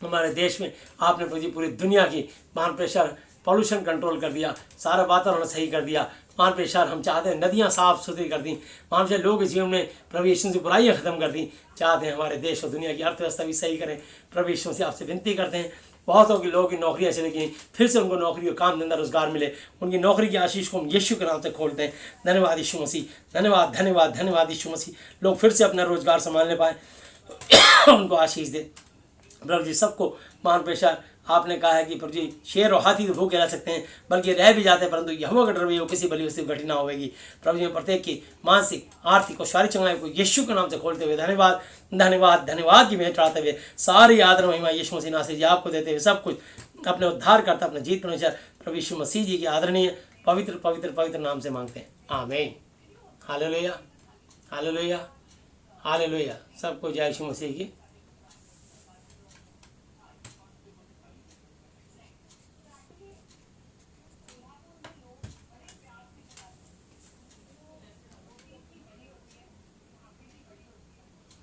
हमारे देश में आपने प्रभु जी पूरी दुनिया की मान प्रेशर पॉल्यूशन कंट्रोल कर दिया, सारा वातावरण सही कर दिया। मान प्रेशर हम चाहते हैं नदियाँ साफ सुथरी कर दी, मान से लोग जीवन में प्रभु यीशु से बुराइयाँ खत्म कर दी। चाहते हैं हमारे देश और दुनिया की अर्थव्यवस्था भी सही करें। प्रभु यीशु से आपसे विनती करते हैं, बहुतों के लोगों की नौकरियाँ चली गई, फिर से उनको नौकरी और काम धंधा रोजगार मिले, उनकी नौकरी की आशीष को हम यीशु के नाम से खोलते हैं। धन्यवाद यीशु मसीह, धन्यवाद धन्यवाद धन्यवाद यीशु मसीह। लोग फिर से अपना रोजगार संभालने पाए, उनको आशीष दे। प्रभु जी सबको मान प्रेशर आपने कहा है कि प्रभु जी शेर और हाथी तो भूखे रह सकते हैं, बल्कि रह भी जाते हैं, परंतु यहोवा का डर भी वो किसी भली वस्तु घटी ना होगी। प्रभु जी प्रत्येक की मानसिक आर्थिक और शारीरिक चंगाई को यीशु के नाम से खोलते हुए धन्यवाद धन्यवाद धन्यवाद की भेंट चढ़ाते हुए सारी आदर महिमा यीशु मसीह नासरी जी आपको देते हुए सब कुछ अपने उद्धार करता अपने जीत परमेश्वर प्रभु यीशु मसीह जी की आदरणीय पवित्र पवित्र पवित्र नाम से मांगते हैं, आमीन। Hallelujah hallelujah hallelujah. सबको जय यीशु मसीह की।